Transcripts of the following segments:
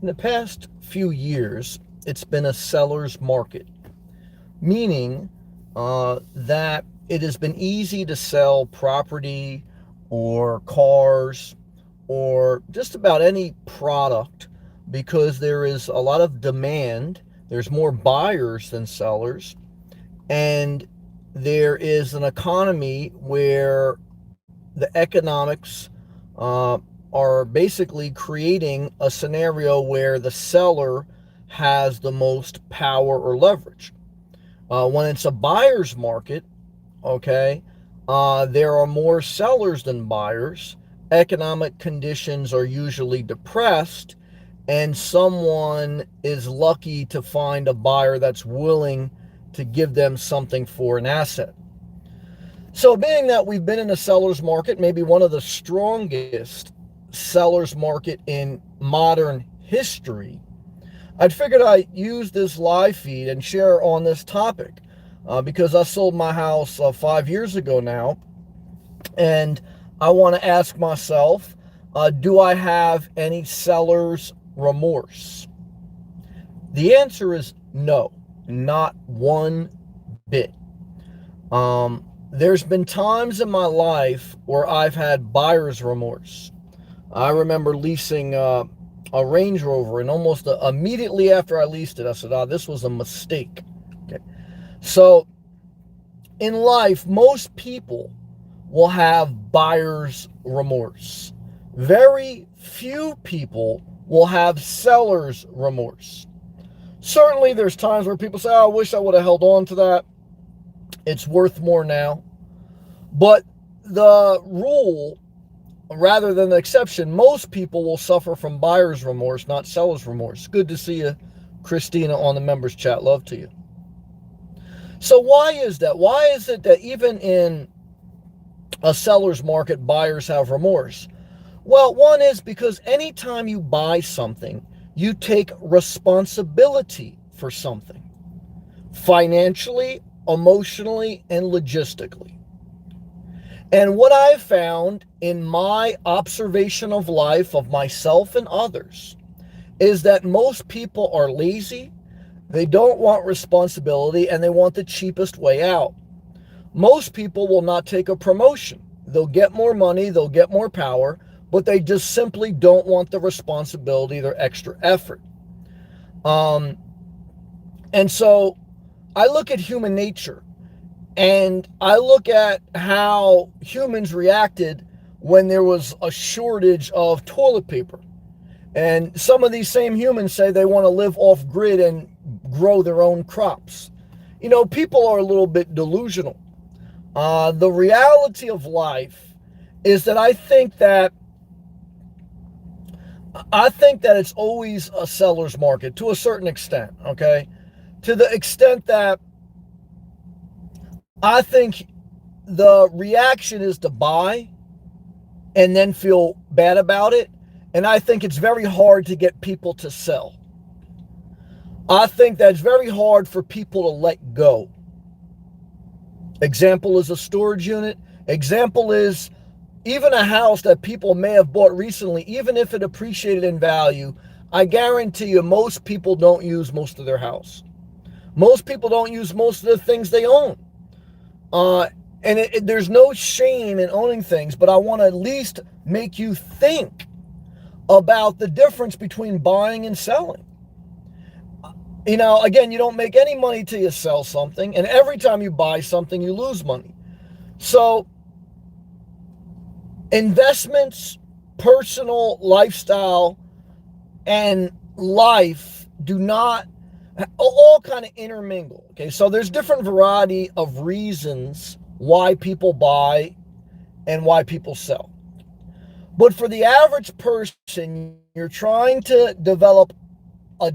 In the past few years, it's been a seller's market, meaning that it has been easy to sell property or cars or just about any product because there is a lot of demand. There's more buyers than sellers, and there is an economy where the economics uh, are basically creating a scenario where the seller has the most power or leverage. When it's a buyer's market, okay, there are more sellers than buyers. Economic conditions are usually depressed, and someone is lucky to find a buyer that's willing to give them something for an asset. So, being that we've been in a seller's market, maybe one of the strongest seller's market in modern history, I'd figured I'd use this live feed and share on this topic because I sold my house 5 years ago now, and I want to ask myself, do I have any seller's remorse? The answer is no, not one bit. There's been times in my life where I've had buyer's remorse. I remember leasing a Range Rover, and almost immediately after I leased it, I said, this was a mistake. Okay. So in life, most people will have buyer's remorse. Very few people will have seller's remorse. Certainly, there's times where people say, I wish I would have held on to that. It's worth more now. But the rule, rather than the exception, most people will suffer from buyer's remorse, not seller's remorse. Good to see you, Christina, on the members chat. Love to you. So why is that? Why is it that even in a seller's market, buyers have remorse? Well, one is because anytime you buy something, you take responsibility for something, financially, emotionally, and logistically. And what I've found in my observation of life, of myself and others, is that most people are lazy, they don't want responsibility, and they want the cheapest way out. Most people will not take a promotion. They'll get more money, they'll get more power, but they just simply don't want the responsibility, their extra effort. And so I look at human nature, and I look at how humans reacted when there was a shortage of toilet paper. And some of these same humans say they want to live off grid and grow their own crops. You know, people are a little bit delusional. The reality of life is that I think that it's always a seller's market to a certain extent, okay? To the extent that I think the reaction is to buy and then feel bad about it. And I think it's very hard to get people to sell. I think that it's very hard for people to let go. Example is a storage unit. Example is even a house that people may have bought recently, even if it appreciated in value. I guarantee you most people don't use most of their house. Most people don't use most of the things they own. And there's no shame in owning things, but I want to at least make you think about the difference between buying and selling. You know, again, you don't make any money till you sell something, and every time you buy something, you lose money. So, investments, personal lifestyle, and life do not all kind of intermingle. Okay, so there's different variety of reasons why people buy and why people sell. But for the average person, you're trying to develop a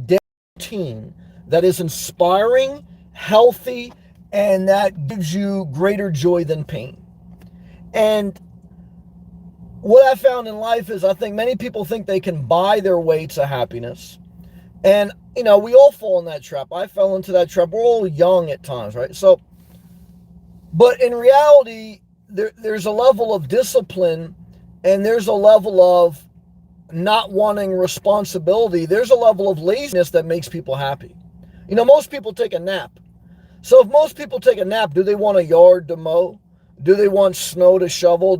routine that is inspiring, healthy, and that gives you greater joy than pain. And what I found in life is I think many people think they can buy their way to happiness. And, you know, we all fall in that trap. I fell into that trap. We're all young at times, right? So, but in reality, there's a level of discipline and there's a level of not wanting responsibility, there's a level of laziness that makes people happy. Most people take a nap. So if most people take a nap, do they want a yard to mow? Do they want snow to shovel?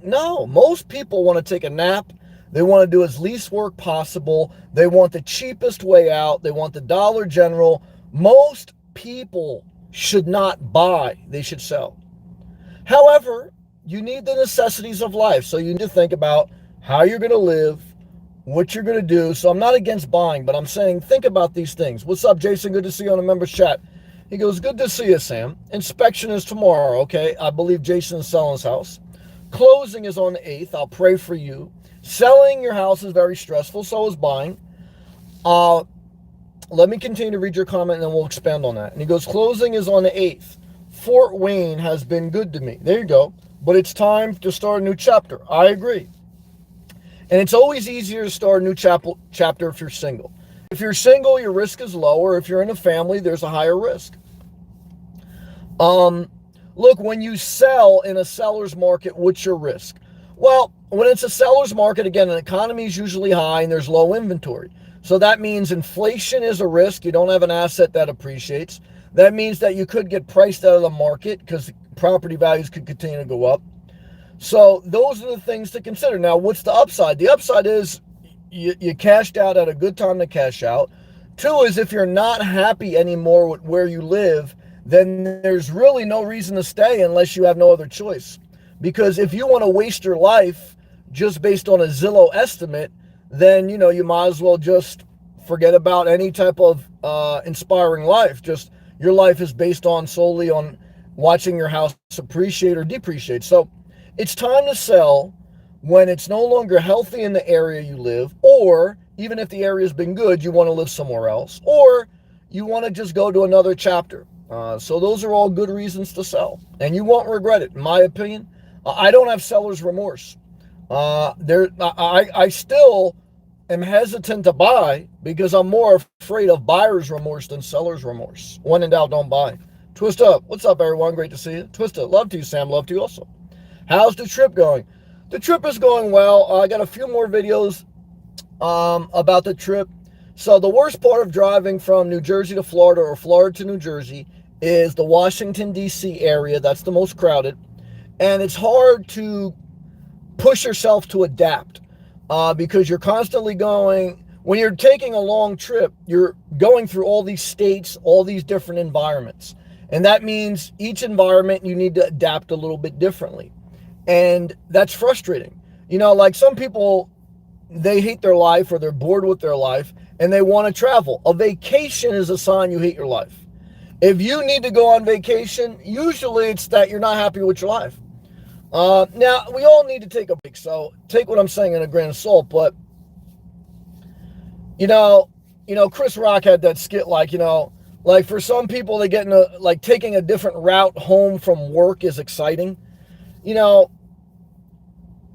No, most people want to take a nap. They want to do as least work possible. They want the cheapest way out. They want the Dollar General. Most people should not buy, they should sell. However, you need the necessities of life. So you need to think about how you're going to live, what you're going to do. So I'm not against buying, but I'm saying think about these things. What's up, Jason? Good to see you on the members chat. He goes, good to see you, Sam. Inspection is tomorrow, okay? I believe Jason is selling his house. Closing is on the 8th. I'll pray for you. Selling your house is very stressful. So is buying. Let me continue to read your comment and then we'll expand on that. And he goes, closing is on the 8th. Fort Wayne has been good to me. There you go. But it's time to start a new chapter. I agree. And it's always easier to start a new chapter if you're single. If you're single, your risk is lower. If you're in a family, there's a higher risk. Look, when you sell in a seller's market, what's your risk? Well, when it's a seller's market, again, an economy is usually high and there's low inventory. So that means inflation is a risk. You don't have an asset that appreciates. That means that you could get priced out of the market because property values could continue to go up. So those are the things to consider. Now, what's the upside? The upside is you cashed out at a good time to cash out. 2 is if you're not happy anymore with where you live, then there's really no reason to stay unless you have no other choice. Because if you want to waste your life just based on a Zillow estimate, then, you might as well just forget about any type of inspiring life. Just your life is based solely on watching your house appreciate or depreciate. So it's time to sell when it's no longer healthy in the area you live, or even if the area's been good, you want to live somewhere else, or you want to just go to another chapter. So those are all good reasons to sell, and you won't regret it, in my opinion. I don't have seller's remorse. I still am hesitant to buy because I'm more afraid of buyer's remorse than seller's remorse. When in doubt, don't buy. Twist up. What's up, everyone? Great to see you. Twist up. Love to you, Sam. Love to you also. How's the trip going? The trip is going well. I got a few more videos about the trip. So the worst part of driving from New Jersey to Florida or Florida to New Jersey is the Washington, D.C. area. That's the most crowded. And it's hard to push yourself to adapt because you're constantly going, when you're taking a long trip, you're going through all these states, all these different environments. And that means each environment you need to adapt a little bit differently. And that's frustrating. Like some people, they hate their life or they're bored with their life and they want to travel. A vacation is a sign you hate your life. If you need to go on vacation, usually it's that you're not happy with your life. Now, we all need to take a break, so take what I'm saying in a grain of salt, but, Chris Rock had that skit, like for some people, they get taking a different route home from work is exciting.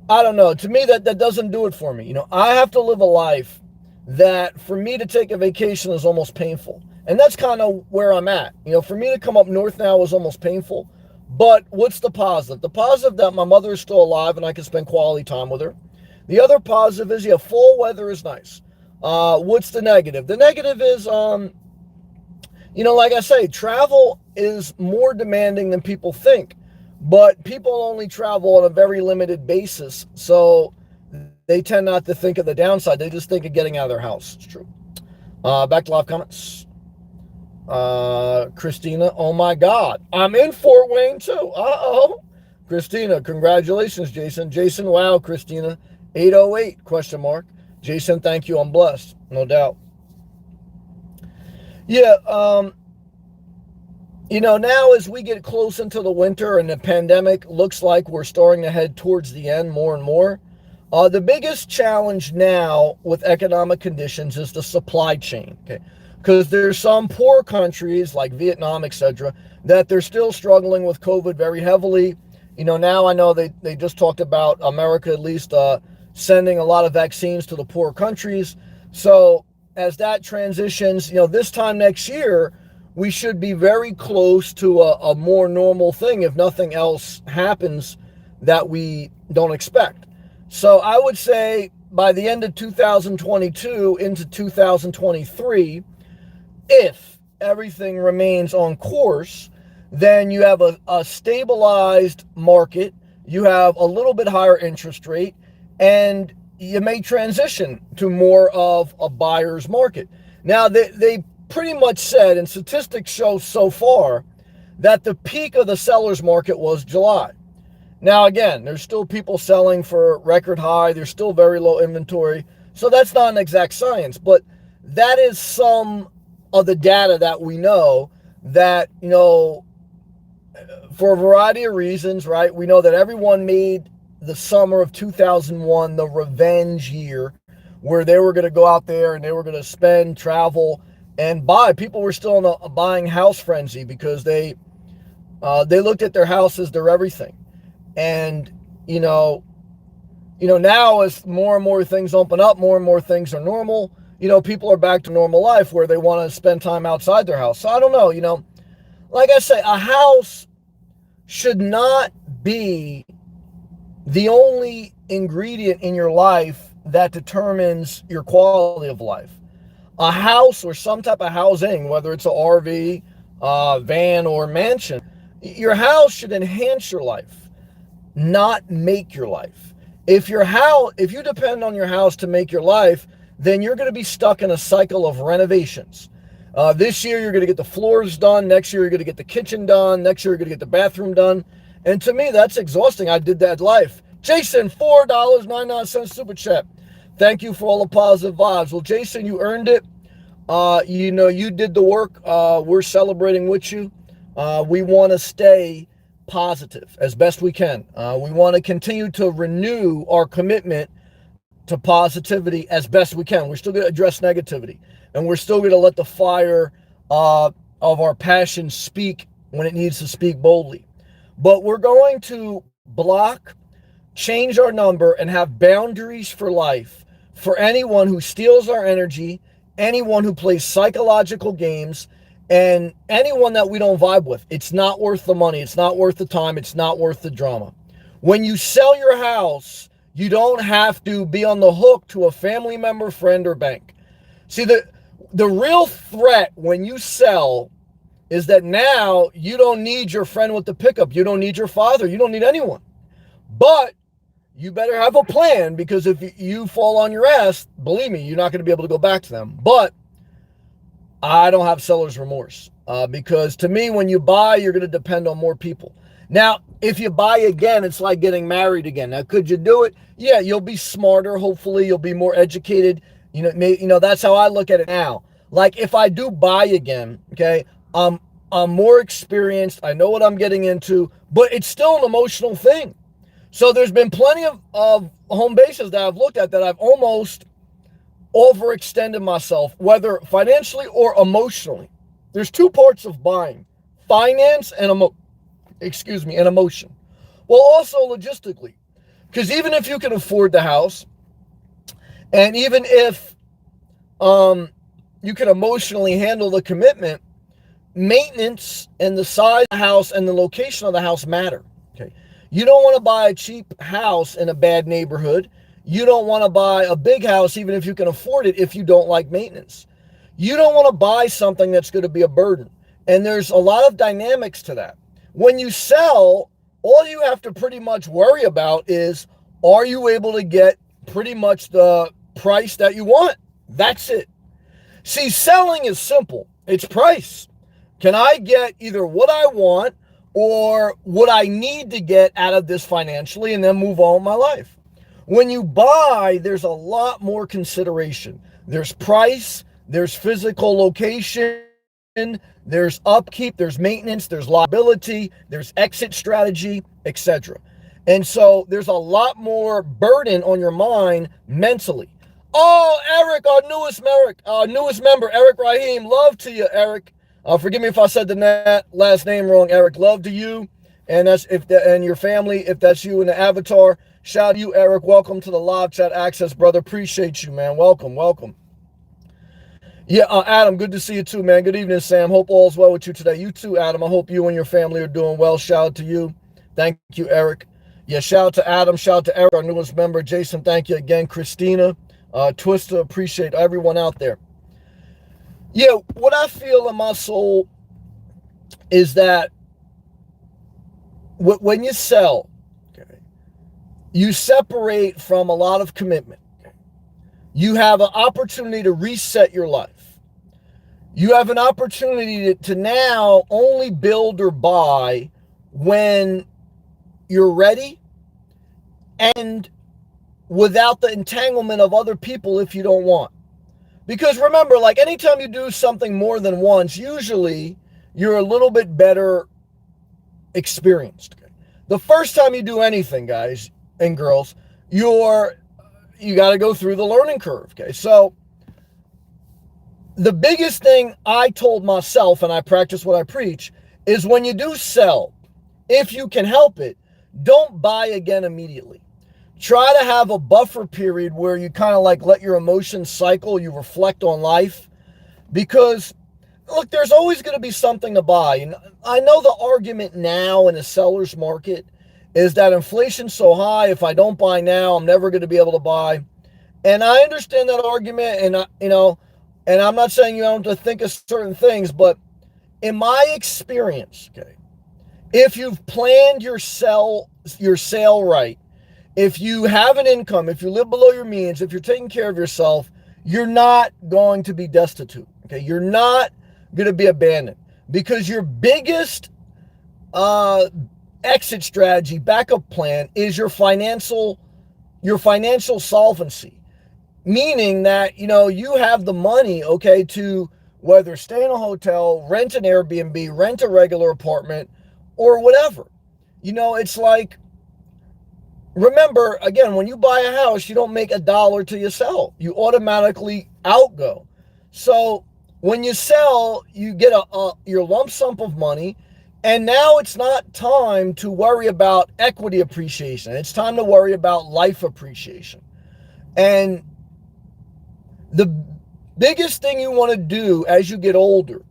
I don't know. To me, that doesn't do it for me. I have to live a life that for me to take a vacation is almost painful. And that's kind of where I'm at. For me to come up north now is almost painful. But what's the positive? The positive that my mother is still alive and I can spend quality time with her. The other positive is, fall weather is nice. What's the negative? The negative is, like I say, travel is more demanding than people think. But people only travel on a very limited basis. So they tend not to think of the downside. They just think of getting out of their house. It's true. Back to live comments. Christina, oh my God, I'm in Fort Wayne too. Uh-oh. Christina, congratulations, Jason. Jason, wow, Christina. 808, question mark. Jason, thank you. I'm blessed. No doubt. Yeah, now as we get close into the winter and the pandemic looks like we're starting to head towards the end more and more, the biggest challenge now with economic conditions is the supply chain, okay? Because there's some poor countries like Vietnam, etc., that they're still struggling with COVID very heavily. Now I know they just talked about America at least sending a lot of vaccines to the poor countries. So as that transitions, this time next year, we should be very close to a more normal thing if nothing else happens that we don't expect. So I would say by the end of 2022 into 2023, if everything remains on course, then you have a stabilized market, you have a little bit higher interest rate, and you may transition to more of a buyer's market. Now, they pretty much said, and statistics show so far, that the peak of the seller's market was July. Now, again, there's still people selling for record high. There's still very low inventory. So that's not an exact science, but that is some of the data that we know that, for a variety of reasons, right? We know that everyone made the summer of 2001 the revenge year where they were going to go out there and they were going to spend, travel, and buy. People were still in a buying house frenzy because they looked at their house as their everything. And, now as more and more things open up, more and more things are normal, people are back to normal life where they want to spend time outside their house. So I don't know, like I say, a house should not be the only ingredient in your life that determines your quality of life. A house or some type of housing, whether it's an RV, van, or mansion, your house should enhance your life, not make your life. If you depend on your house to make your life, then you're going to be stuck in a cycle of renovations. This year, you're going to get the floors done. Next year, you're going to get the kitchen done. Next year, you're going to get the bathroom done. And to me, that's exhausting. I did that life. Jason, $4.99 super chat. Thank you for all the positive vibes. Well, Jason, you earned it. You did the work. We're celebrating with you. We want to stay positive as best we can. We want to continue to renew our commitment to positivity as best we can. We're still going to address negativity, and we're still going to let the fire of our passion speak when it needs to speak boldly. But we're going to block, change our number, and have boundaries for life for anyone who steals our energy, anyone who plays psychological games, and anyone that we don't vibe with. It's not worth the money. It's not worth the time. It's not worth the drama. When you sell your house, you don't have to be on the hook to a family member, friend, or bank. See, the real threat when you sell is that now you don't need your friend with the pickup. You don't need your father. You don't need anyone. But you better have a plan, because if you fall on your ass, believe me, you're not going to be able to go back to them. But I don't have seller's remorse because to me, when you buy, you're going to depend on more people. Now, if you buy again, it's like getting married again. Now, could you do it? Yeah, you'll be smarter. Hopefully, you'll be more educated. That's how I look at it now. Like, if I do buy again, okay, I'm more experienced. I know what I'm getting into, but it's still an emotional thing. So there's been plenty of home bases that I've looked at that I've almost overextended myself, whether financially or emotionally. There's two parts of buying: finance and emotion. Well, also logistically, because even if you can afford the house, and even if you can emotionally handle the commitment, maintenance and the size of the house and the location of the house matter. Okay, you don't want to buy a cheap house in a bad neighborhood. You don't want to buy a big house, even if you can afford it, if you don't like maintenance. You don't want to buy something that's going to be a burden. And there's a lot of dynamics to that. When you sell, all you have to pretty much worry about is, are you able to get pretty much the price that you want? That's it. See, selling is simple. It's price. Can I get either what I want or what I need to get out of this financially, and then move on with my life? When you buy, there's a lot more consideration. There's price, there's physical location, there's upkeep, there's maintenance, there's liability, there's exit strategy, etc. And so there's a lot more burden on your mind mentally. Oh, Eric, our newest member, Eric Raheem. Love to you, Eric. Forgive me if I said the last name wrong, Eric. Love to you, and and your family, if that's you in the avatar. Shout out to you, Eric. Welcome to the live chat access, brother. Appreciate you, man. Welcome. Yeah, Adam, good to see you too, man. Good evening, Sam. Hope all's well with you today. You too, Adam. I hope you and your family are doing well. Shout out to you. Thank you, Eric. Yeah, shout out to Adam, shout out to Eric, our newest member. Jason, thank you again. Christina, Twister, appreciate everyone out there. Yeah, what I feel in my soul is that when you sell, okay, you separate from a lot of commitment. Okay? You have an opportunity to reset your life. You have an opportunity to now only build or buy when you're ready and without the entanglement of other people if you don't want. Because remember, like anytime you do something more than once, usually you're a little bit better experienced. Okay? The first time you do anything, guys and girls, you got to go through the learning curve. Okay, so the biggest thing I told myself, and I practice what I preach, is when you do sell, if you can help it, don't buy again immediately. Try to have a buffer period where you kind of like let your emotions cycle, you reflect on life. Because, look, there's always going to be something to buy. And I know the argument now in the seller's market is that inflation's so high, if I don't buy now, I'm never going to be able to buy. And I understand that argument, and and I'm not saying you don't have to think of certain things, but in my experience, okay, if you've planned your sale right, if you have an income, if you live below your means, if you're taking care of yourself, you're not going to be destitute. Okay, you're not going to be abandoned, because your biggest exit strategy, backup plan, is your financial solvency. Meaning that, you have the money, okay, to whether stay in a hotel, rent an Airbnb, rent a regular apartment, or whatever. It's like, remember, again, when you buy a house, you don't make $1 till you sell. You automatically outgo. So when you sell, you get your lump sum of money, and now it's not time to worry about equity appreciation. It's time to worry about life appreciation. And the biggest thing you want to do as you get older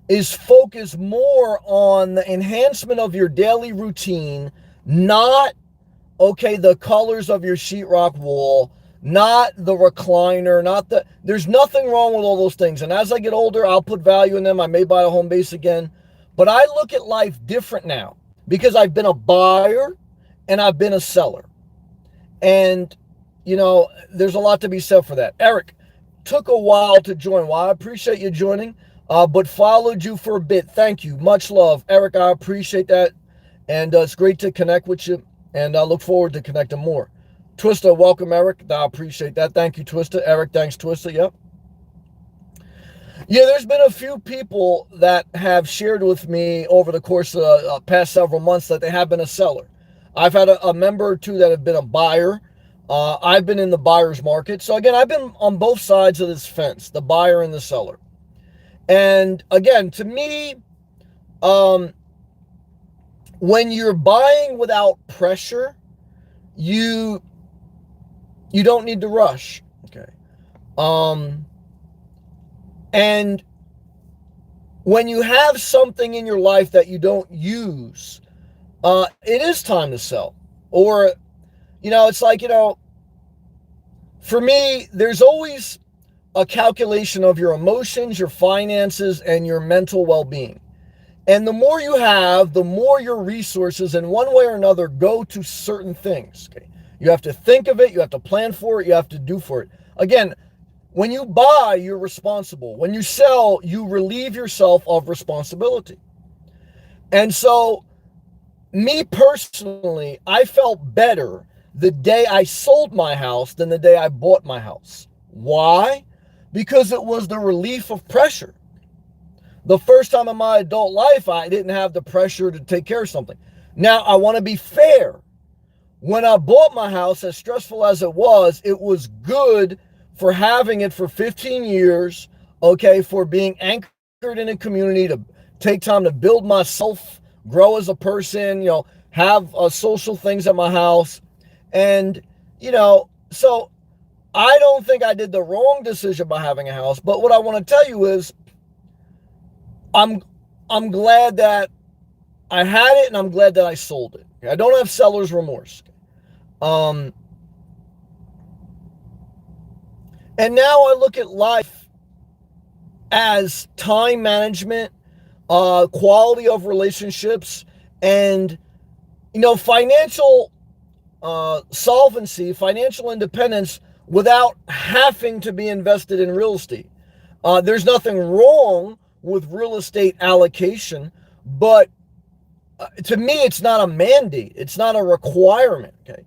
is focus more on the enhancement of your daily routine, not, the colors of your sheetrock wall, not the recliner, there's nothing wrong with all those things. And as I get older, I'll put value in them. I may buy a home base again, but I look at life different now because I've been a buyer and I've been a seller. And, there's a lot to be said for that. Eric, took a while to join. Well, I appreciate you joining, but followed you for a bit. Thank you. Much love. Eric, I appreciate that. And it's great to connect with you. And I look forward to connecting more. Twister, welcome, Eric. I appreciate that. Thank you, Twister. Eric, thanks, Twister. Yep. Yeah, there's been a few people that have shared with me over the course of the past several months that they have been a seller. I've had a member or two that have been a buyer. I've been in the buyer's market. So again, I've been on both sides of this fence, the buyer and the seller. And again, to me, when you're buying without pressure, you don't need to rush. Okay. And when you have something in your life that you don't use, it is time to sell. Or, it's like, for me, there's always a calculation of your emotions, your finances, and your mental well-being. And the more you have, the more your resources in one way or another go to certain things. Okay? You have to think of it, you have to plan for it, you have to do for it. Again, when you buy, you're responsible. When you sell, you relieve yourself of responsibility. And so, me personally, I felt better the day I sold my house than the day I bought my house. Why? Because it was the relief of pressure. The first time in my adult life, I didn't have the pressure to take care of something. Now, I want to be fair. When I bought my house, as stressful as it was good for having it for 15 years, okay, for being anchored in a community, to take time to build myself, grow as a person, have social things at my house. And, so I don't think I did the wrong decision by having a house. But what I want to tell you is I'm glad that I had it, and I'm glad that I sold it. I don't have seller's remorse. And now I look at life as time management, quality of relationships, and, financial solvency, financial independence without having to be invested in real estate. There's nothing wrong with real estate allocation, but to me, it's not a mandate. It's not a requirement. Okay.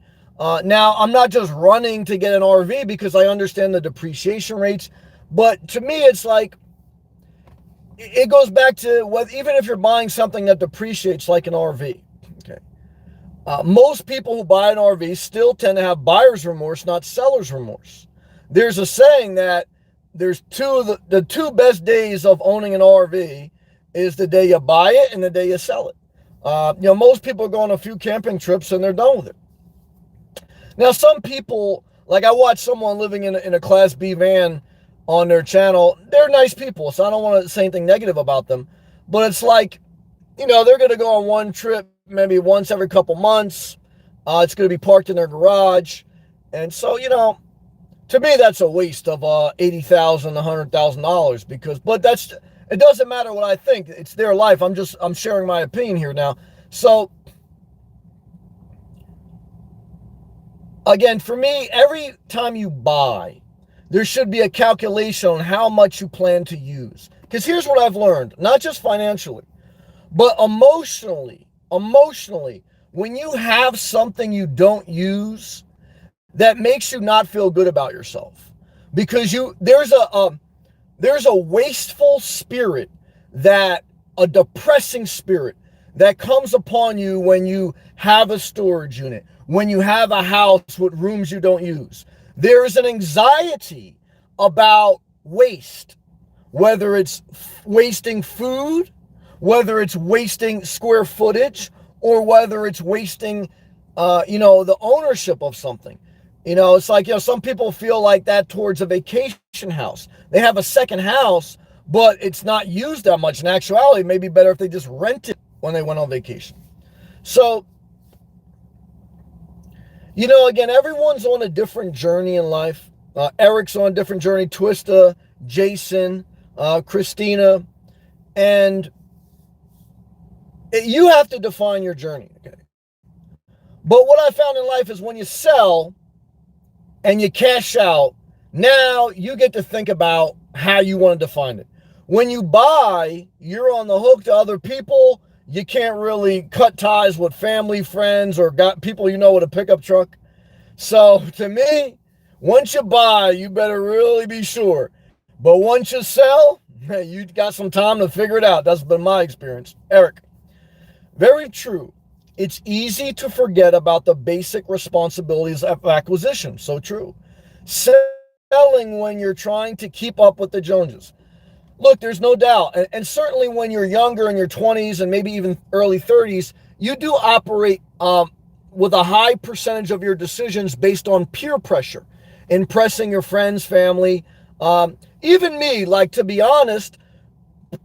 Now, I'm not just running to get an RV because I understand the depreciation rates, but to me, it's like, it goes back to what, even if you're buying something that depreciates like an RV, okay. Most people who buy an RV still tend to have buyer's remorse, not seller's remorse. There's a saying that there's the two best days of owning an RV is the day you buy it and the day you sell it. Most people go on a few camping trips and they're done with it. Now, some people, like I watched someone living in a Class B van on their channel. They're nice people, so I don't want to say anything negative about them. But it's like, they're going to go on one trip maybe once every couple months. It's going to be parked in their garage. And so, to me, that's a waste of $80,000, $100,000 but it doesn't matter what I think. It's their life. I'm sharing my opinion here now. So, again, for me, every time you buy, there should be a calculation on how much you plan to use. Because here's what I've learned, not just financially, but emotionally, when you have something you don't use, that makes you not feel good about yourself. Because there's a wasteful spirit, a depressing spirit that comes upon you when you have a storage unit, when you have a house with rooms you don't use. There is an anxiety about waste, whether it's wasting food, whether it's wasting square footage, or whether it's wasting, the ownership of something. It's like, some people feel like that towards a vacation house. They have a second house, but it's not used that much. In actuality, it may be better if they just rent it when they went on vacation. So, again, everyone's on a different journey in life. Eric's on a different journey, Twista, Jason, Christina, and you have to define your journey, okay? But what I found in life is when you sell and you cash out, now you get to think about how you want to define it. When you buy, you're on the hook to other people. You can't really cut ties with family, friends, or got people with a pickup truck. So to me, once you buy, you better really be sure. But once you sell, you got some time to figure it out. That's been my experience. Eric, very true. It's easy to forget about the basic responsibilities of acquisition. So true. Selling when you're trying to keep up with the Joneses. Look, there's no doubt. And certainly when you're younger in your 20s and maybe even early 30s, you do operate with a high percentage of your decisions based on peer pressure, impressing your friends, family. Even me, like, to be honest,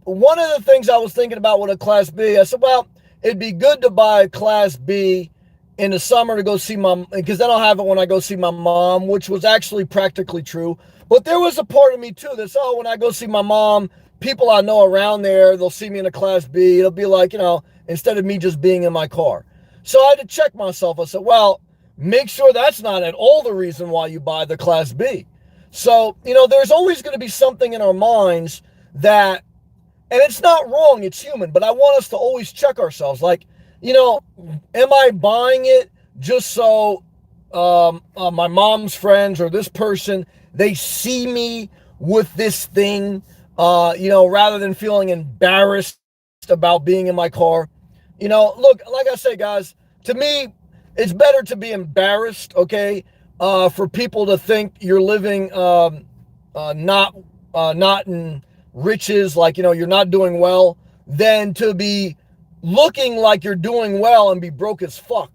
one of the things I was thinking about with a Class B, I said, well, it'd be good to buy a Class B in the summer to go see because then I'll have it when I go see my mom, which was actually practically true. But there was a part of me too that's, when I go see my mom, people I know around there, they'll see me in a Class B. It'll be like, instead of me just being in my car. So I had to check myself. I said, well, make sure that's not at all the reason why you buy the Class B. So, there's always going to be something in our minds that, and it's not wrong, it's human, but I want us to always check ourselves. Like, am I buying it just so my mom's friends or this person, they see me with this thing, rather than feeling embarrassed about being in my car? Look, like I say, guys, to me, it's better to be embarrassed, okay, for people to think you're living not in riches, like, you're not doing well, than to be looking like you're doing well and be broke as fuck.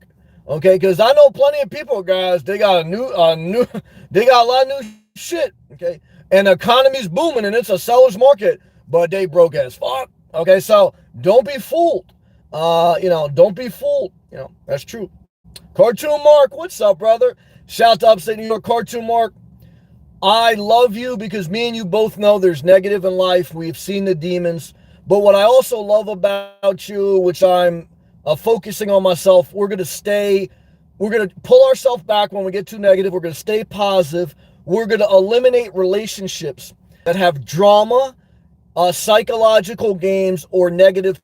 Okay, because I know plenty of people, guys, they got they got a lot of new shit. Okay, and the economy's booming and it's a seller's market, but they broke as fuck. Okay, so don't be fooled. Don't be fooled. That's true. Cartoon Mark, what's up, brother? Shout out to upstate New York. Cartoon Mark, I love you because me and you both know there's negative in life. We've seen the demons. But what I also love about you, which I'm focusing on myself, we're going to pull ourselves back when we get too negative. We're going to stay positive. We're going to eliminate relationships that have drama, psychological games, or negative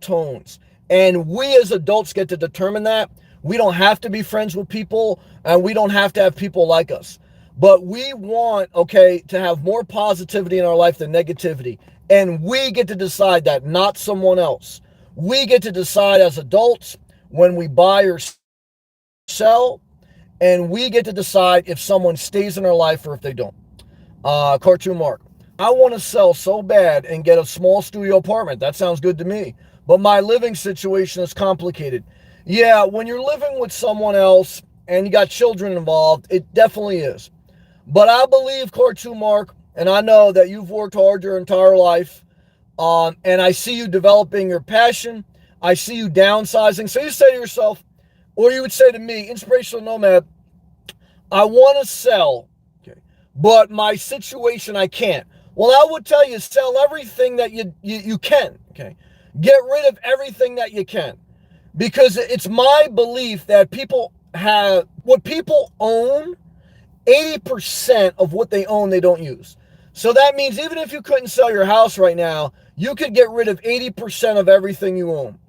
tones. And we as adults get to determine that. We don't have to be friends with people, and we don't have to have people like us. But we want, to have more positivity in our life than negativity. And we get to decide that, not someone else. We get to decide as adults when we buy or sell, and we get to decide if someone stays in our life or if they don't. Cartoon Mark, I want to sell so bad and get a small studio apartment. That sounds good to me. But my living situation is complicated. Yeah, when you're living with someone else and you got children involved, it definitely is. But I believe, Cartoon Mark, and I know that you've worked hard your entire life, and I see you developing your passion. I see you downsizing. So you say to yourself, or you would say to me, Inspirational Nomad, I want to sell, but my situation, I can't. Well, I would tell you, sell everything that you can, Get rid of everything that you can. Because it's my belief that what people own, 80% of what they own, they don't use. So that means even if you couldn't sell your house right now, you could get rid of 80% of everything you own.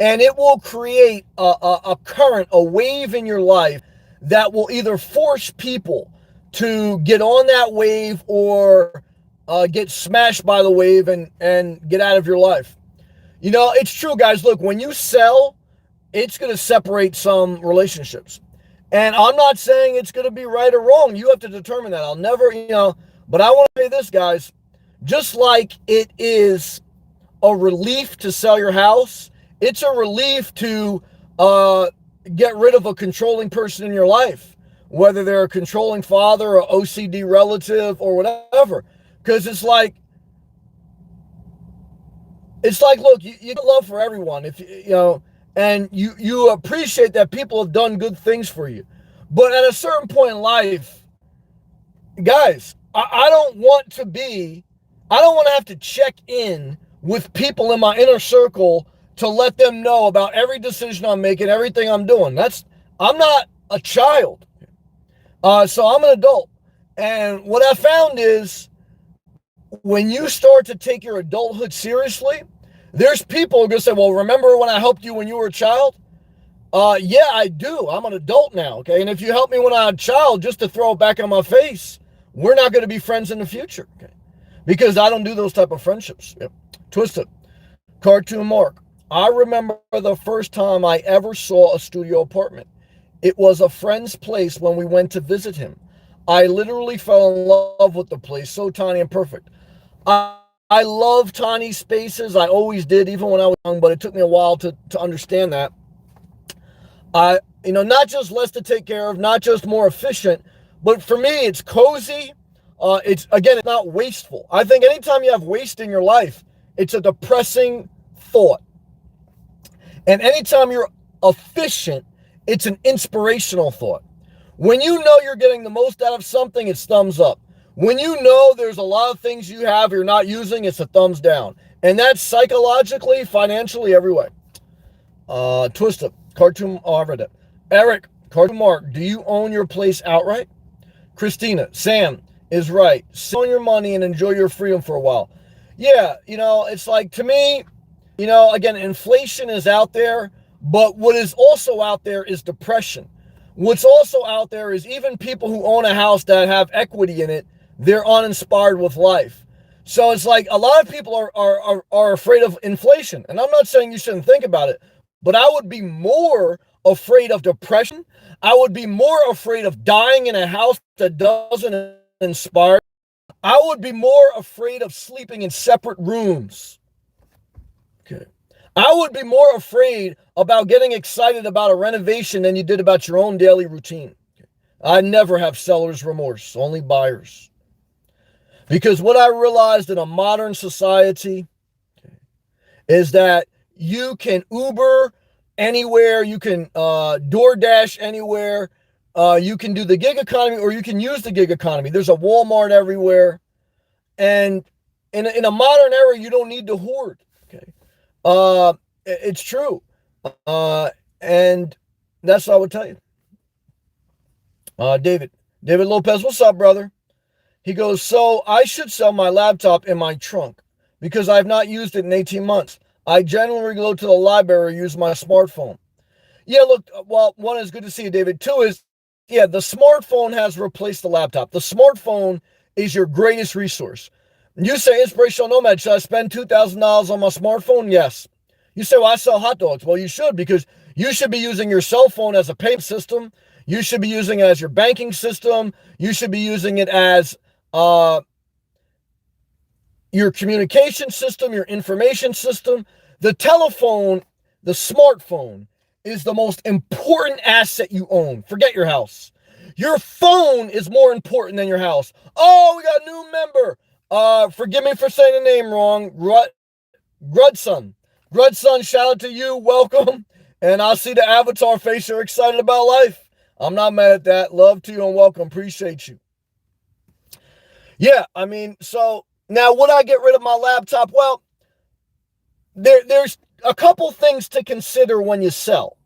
And it will create a current, a wave in your life that will either force people to get on that wave or get smashed by the wave and get out of your life. It's true, guys. Look, when you sell, it's going to separate some relationships. And I'm not saying it's going to be right or wrong. You have to determine that. I'll never, but I want to say this, guys. Just like it is a relief to sell your house, it's a relief to get rid of a controlling person in your life, whether they're a controlling father or OCD relative or whatever. Because it's like, look, you get love for everyone, and you appreciate that people have done good things for you. But at a certain point in life, guys, I don't want to have to check in with people in my inner circle to let them know about every decision I'm making, everything I'm doing. I'm not a child. So I'm an adult. And what I found is when you start to take your adulthood seriously, there's people who are going to say, well, remember when I helped you when you were a child? Yeah, I do. I'm an adult now, okay? And if you helped me when I was a child, just to throw it back in my face, we're not going to be friends in the future, okay? Because I don't do those type of friendships. Yep. Twisted. Cartoon Mark, I remember the first time I ever saw a studio apartment. It was a friend's place when we went to visit him. I literally fell in love with the place, so tiny and perfect. I love tiny spaces. I always did, even when I was young, but it took me a while to understand that. Not just less to take care of, not just more efficient, but for me, it's cozy. It's not wasteful. I think anytime you have waste in your life, it's a depressing thought. And anytime you're efficient, it's an inspirational thought. When you know you're getting the most out of something, it's thumbs up. When you know there's a lot of things you have you're not using, it's a thumbs down. And that's psychologically, financially, every way. Twisted. Cartoon, I read it. Eric, Cartoon Mark, do you own your place outright? Christina, Sam is right. Sell your money and enjoy your freedom for a while. Yeah, it's like, to me, again, inflation is out there, but what is also out there is depression. What's also out there is even people who own a house that have equity in it, they're uninspired with life. So it's like a lot of people are afraid of inflation. And I'm not saying you shouldn't think about it, but I would be more afraid of depression. I would be more afraid of dying in a house that doesn't inspire. I would be more afraid of sleeping in separate rooms. Okay. I would be more afraid about getting excited about a renovation than you did about your own daily routine. I never have seller's remorse, only buyers. Because what I realized in a modern society is that you can Uber anywhere. You can DoorDash anywhere. You can do the gig economy, or you can use the gig economy. There's a Walmart everywhere. And in a modern era, you don't need to hoard. Okay. It's true. And that's what I would tell you. David Lopez, what's up, brother? He goes, so I should sell my laptop in my trunk because I've not used it in 18 months. I generally go to the library or use my smartphone. Yeah, look, well, one is good to see you, David. Two is, yeah, the smartphone has replaced the laptop. The smartphone is your greatest resource. You say, inspirational nomad, should I spend $2,000 on my smartphone? Yes. You say, well, I sell hot dogs. Well, you should, because you should be using your cell phone as a payment system. You should be using it as your banking system. You should be using it as your communication system, your information system. The telephone, the smartphone, is the most important asset you own. Forget your house. Your phone is more important than your house. Oh, we got a new member. Forgive me for saying the name wrong. Grudson. Grudson, shout out to you. Welcome. And I see the avatar face. You're excited about life. I'm not mad at that. Love to you and welcome. Appreciate you. Yeah, I mean, so now would I get rid of my laptop? Well, there's a couple things to consider when you sell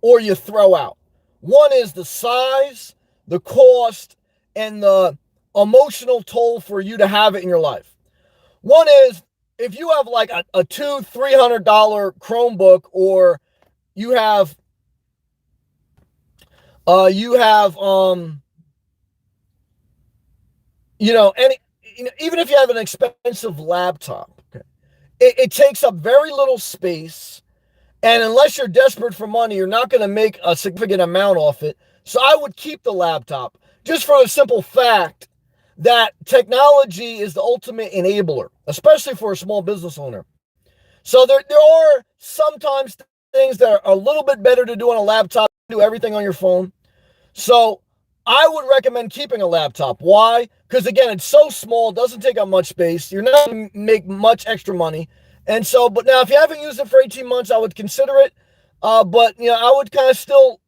or you throw out. One is the size, the cost, and the emotional toll for you to have it in your life. One is if you have like a $200-$300 Chromebook, or you have even if you have an expensive laptop, okay, it takes up very little space. And unless you're desperate for money, you're not going to make a significant amount off it. So I would keep the laptop, just for the simple fact that technology is the ultimate enabler, especially for a small business owner. So there are sometimes things that are a little bit better to do on a laptop, do everything on your phone. So I would recommend keeping a laptop. Why? Because again, it's so small, it doesn't take up much space. You're not going to make much extra money. And so, but now if you haven't used it for 18 months, I would consider it. But I would kind of still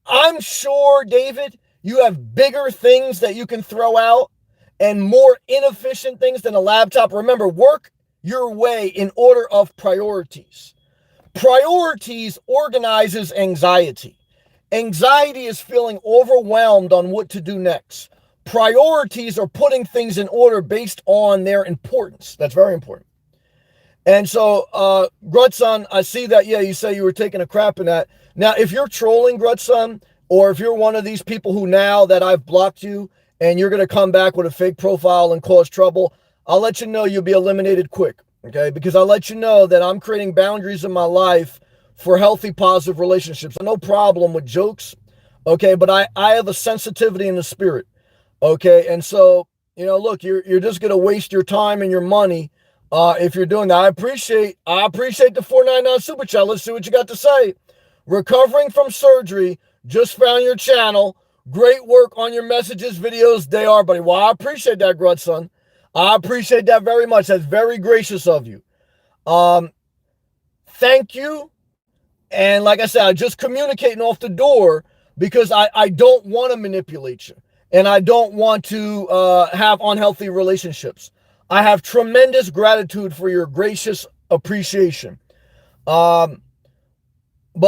I'm sure, David, you have bigger things that you can throw out and more inefficient things than a laptop. Remember, work your way in order of priorities. Priorities organizes anxiety. Anxiety is feeling overwhelmed on what to do next. Priorities are putting things in order based on their importance. That's very important. And so, Grudson, I see that, yeah, you say you were taking a crap in that. Now, if you're trolling, Grudson, or if you're one of these people who now that I've blocked you and you're going to come back with a fake profile and cause trouble, I'll let you know you'll be eliminated quick, okay? Because I'll let you know that I'm creating boundaries in my life for healthy, positive relationships. No problem with jokes, okay? But I have a sensitivity in the spirit, okay? And so, look, you're just going to waste your time and your money if you're doing that. I appreciate the $4.99 super chat. Let's see what you got to say. Recovering from surgery, just found your channel. Great work on your messages, videos. They are, buddy. Well, I appreciate that, Grudson. I appreciate that very much. That's very gracious of you. Thank you. And like I said, I'm just communicating off the door because I don't want to manipulate you. And I don't want to have unhealthy relationships. I have tremendous gratitude for your gracious appreciation. But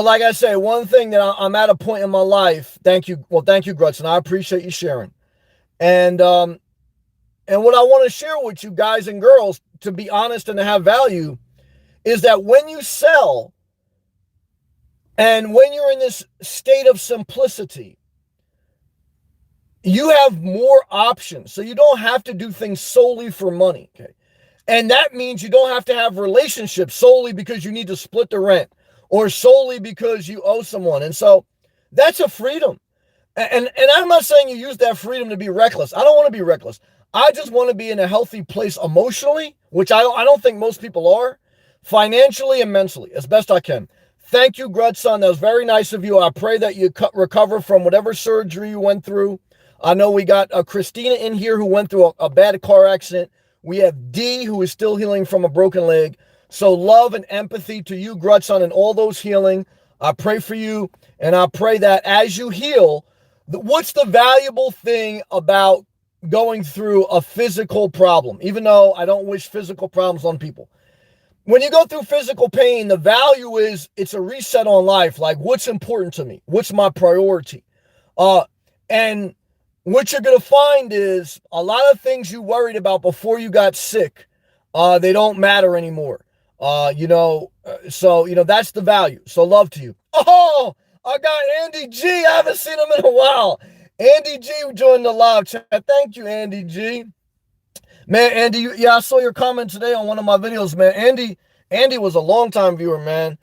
like I say, one thing that I'm at a point in my life. Thank you. Well, thank you, Grudson. I appreciate you sharing. And what I want to share with you guys and girls, to be honest and to have value, is that when you sell and when you're in this state of simplicity, you have more options. So you don't have to do things solely for money. Okay. And that means you don't have to have relationships solely because you need to split the rent or solely because you owe someone. And so that's a freedom. And I'm not saying you use that freedom to be reckless. I don't want to be reckless. I just want to be in a healthy place emotionally, which I don't think most people are, financially and mentally, as best I can. Thank you, Grudson. That was very nice of you. I pray that you recover from whatever surgery you went through. I know we got Christina in here who went through a bad car accident. We have D, who is still healing from a broken leg. So love and empathy to you, Grutson, and all those healing. I pray for you, and I pray that as you heal, what's the valuable thing about going through a physical problem? Even though I don't wish physical problems on people. When you go through physical pain, the value is it's a reset on life. Like, what's important to me? What's my priority? And what you're going to find is a lot of things you worried about before you got sick, they don't matter anymore. So that's the value. So love to you. Oh, I got Andy G. I haven't seen him in a while. Andy G joined the live chat. Thank you, Andy G. Man, Andy, yeah, I saw your comment today on one of my videos, man. Andy was a longtime viewer, man.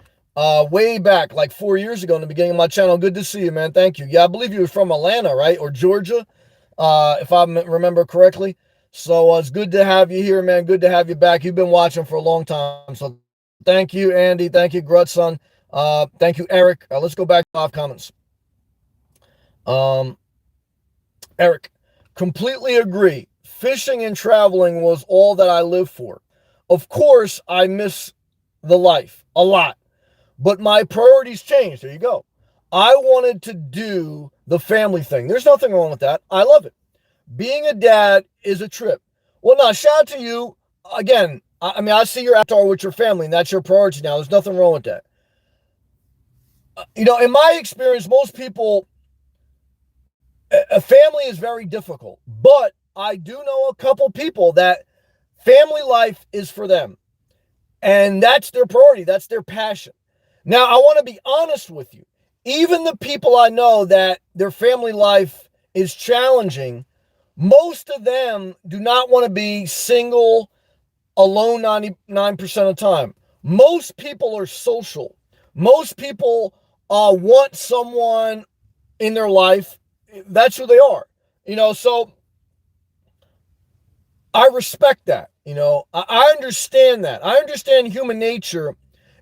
Way back, like 4 years ago in the beginning of my channel. Good to see you, man. Thank you. Yeah, I believe you were from Atlanta, right? Or Georgia, if I remember correctly. So it's good to have you here, man. Good to have you back. You've been watching for a long time. So thank you, Andy. Thank you, Grutson. Thank you, Eric. Let's go back to live comments. Eric, completely agree. Fishing and traveling was all that I lived for. Of course, I miss the life a lot, but my priorities changed. There you go. I wanted to do the family thing. There's nothing wrong with that. I love it. Being a dad is a trip. Well, now, shout out to you. Again, I mean, I see your avatar with your family, and that's your priority now. There's nothing wrong with that. In my experience, most people, a family is very difficult, but I do know a couple people that family life is for them. And that's their priority. That's their passion. Now, I want to be honest with you. Even the people I know that their family life is challenging, most of them do not want to be single, alone 99% of the time. Most people are social. Most people want someone in their life. That's who they are. So I respect that. I understand that. I understand human nature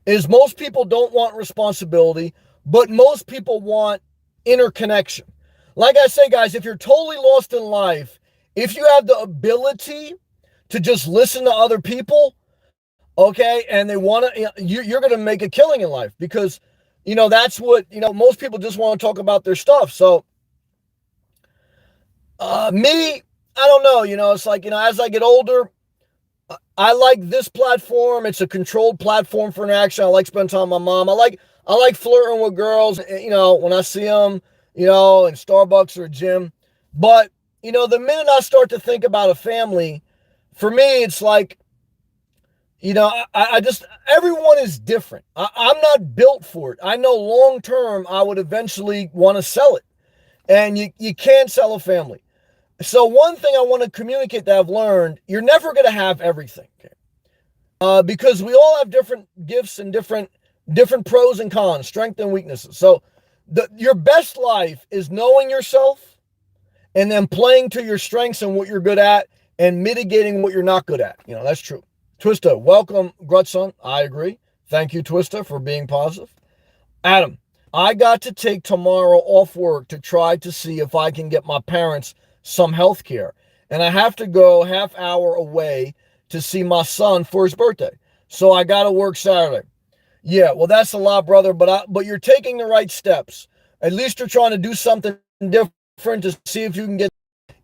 is most people don't want responsibility, but most people want interconnection. Like I say, guys, if you're totally lost in life, if you have the ability to just listen to other people, okay, and they want to, you're going to make a killing in life because, that's what, most people just want to talk about their stuff. So, me, I don't know, it's like, as I get older, I like this platform. It's a controlled platform for interaction. I like spending time with my mom. I like flirting with girls, when I see them, in Starbucks or a gym. But, the minute I start to think about a family, for me, it's like, I just, everyone is different. I'm not built for it. I know long term, I would eventually want to sell it. And you can't sell a family. So one thing I want to communicate that I've learned, you're never going to have everything. Okay? Because we all have different gifts and different pros and cons, strengths and weaknesses. So your best life is knowing yourself and then playing to your strengths and what you're good at and mitigating what you're not good at. That's true. Twista, welcome, Grutson. I agree. Thank you, Twista, for being positive. Adam, I got to take tomorrow off work to try to see if I can get my parents some health care. And I have to go half hour away to see my son for his birthday. So I got to work Saturday. Yeah, well, that's a lot, brother, but you're taking the right steps. At least you're trying to do something different to see if you can get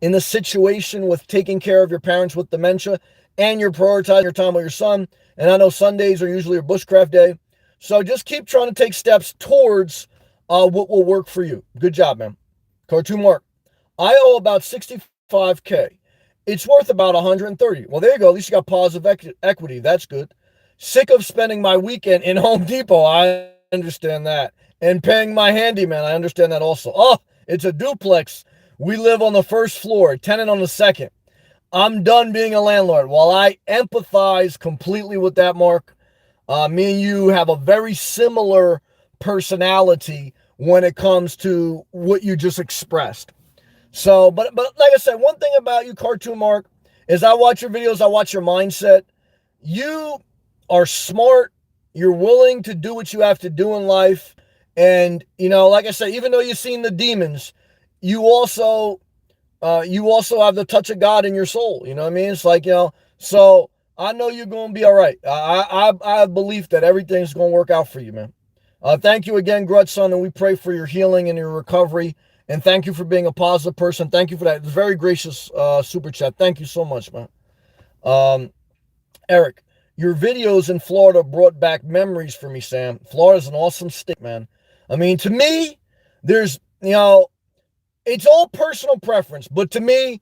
in the situation with taking care of your parents with dementia, and you're prioritizing your time with your son. And I know Sundays are usually your bushcraft day. So just keep trying to take steps towards what will work for you. Good job, man. Cartoon Mark. I owe about $65K. It's worth about 130. Well, there you go. At least you got positive equity. That's good. Sick of spending my weekend in Home Depot. I understand that. And paying my handyman. I understand that also. Oh, it's a duplex. We live on the first floor, tenant on the second. I'm done being a landlord. While I empathize completely with that, Mark, me and you have a very similar personality when it comes to what you just expressed. So, but like I said, one thing about you, Cartoon Mark, is I watch your videos, I watch your mindset. You are smart. You're willing to do what you have to do in life. And, like I said, even though you've seen the demons, you also have the touch of God in your soul. You know what I mean? It's like, so I know you're going to be all right. I have belief that everything's going to work out for you, man. Thank you again, Grudson, and we pray for your healing and your recovery. And thank you for being a positive person. Thank you for that. It's very gracious super chat. Thank you so much, man. Eric, your videos in Florida brought back memories for me, Sam. Florida's an awesome state, man. I mean, to me, there's, it's all personal preference, but to me,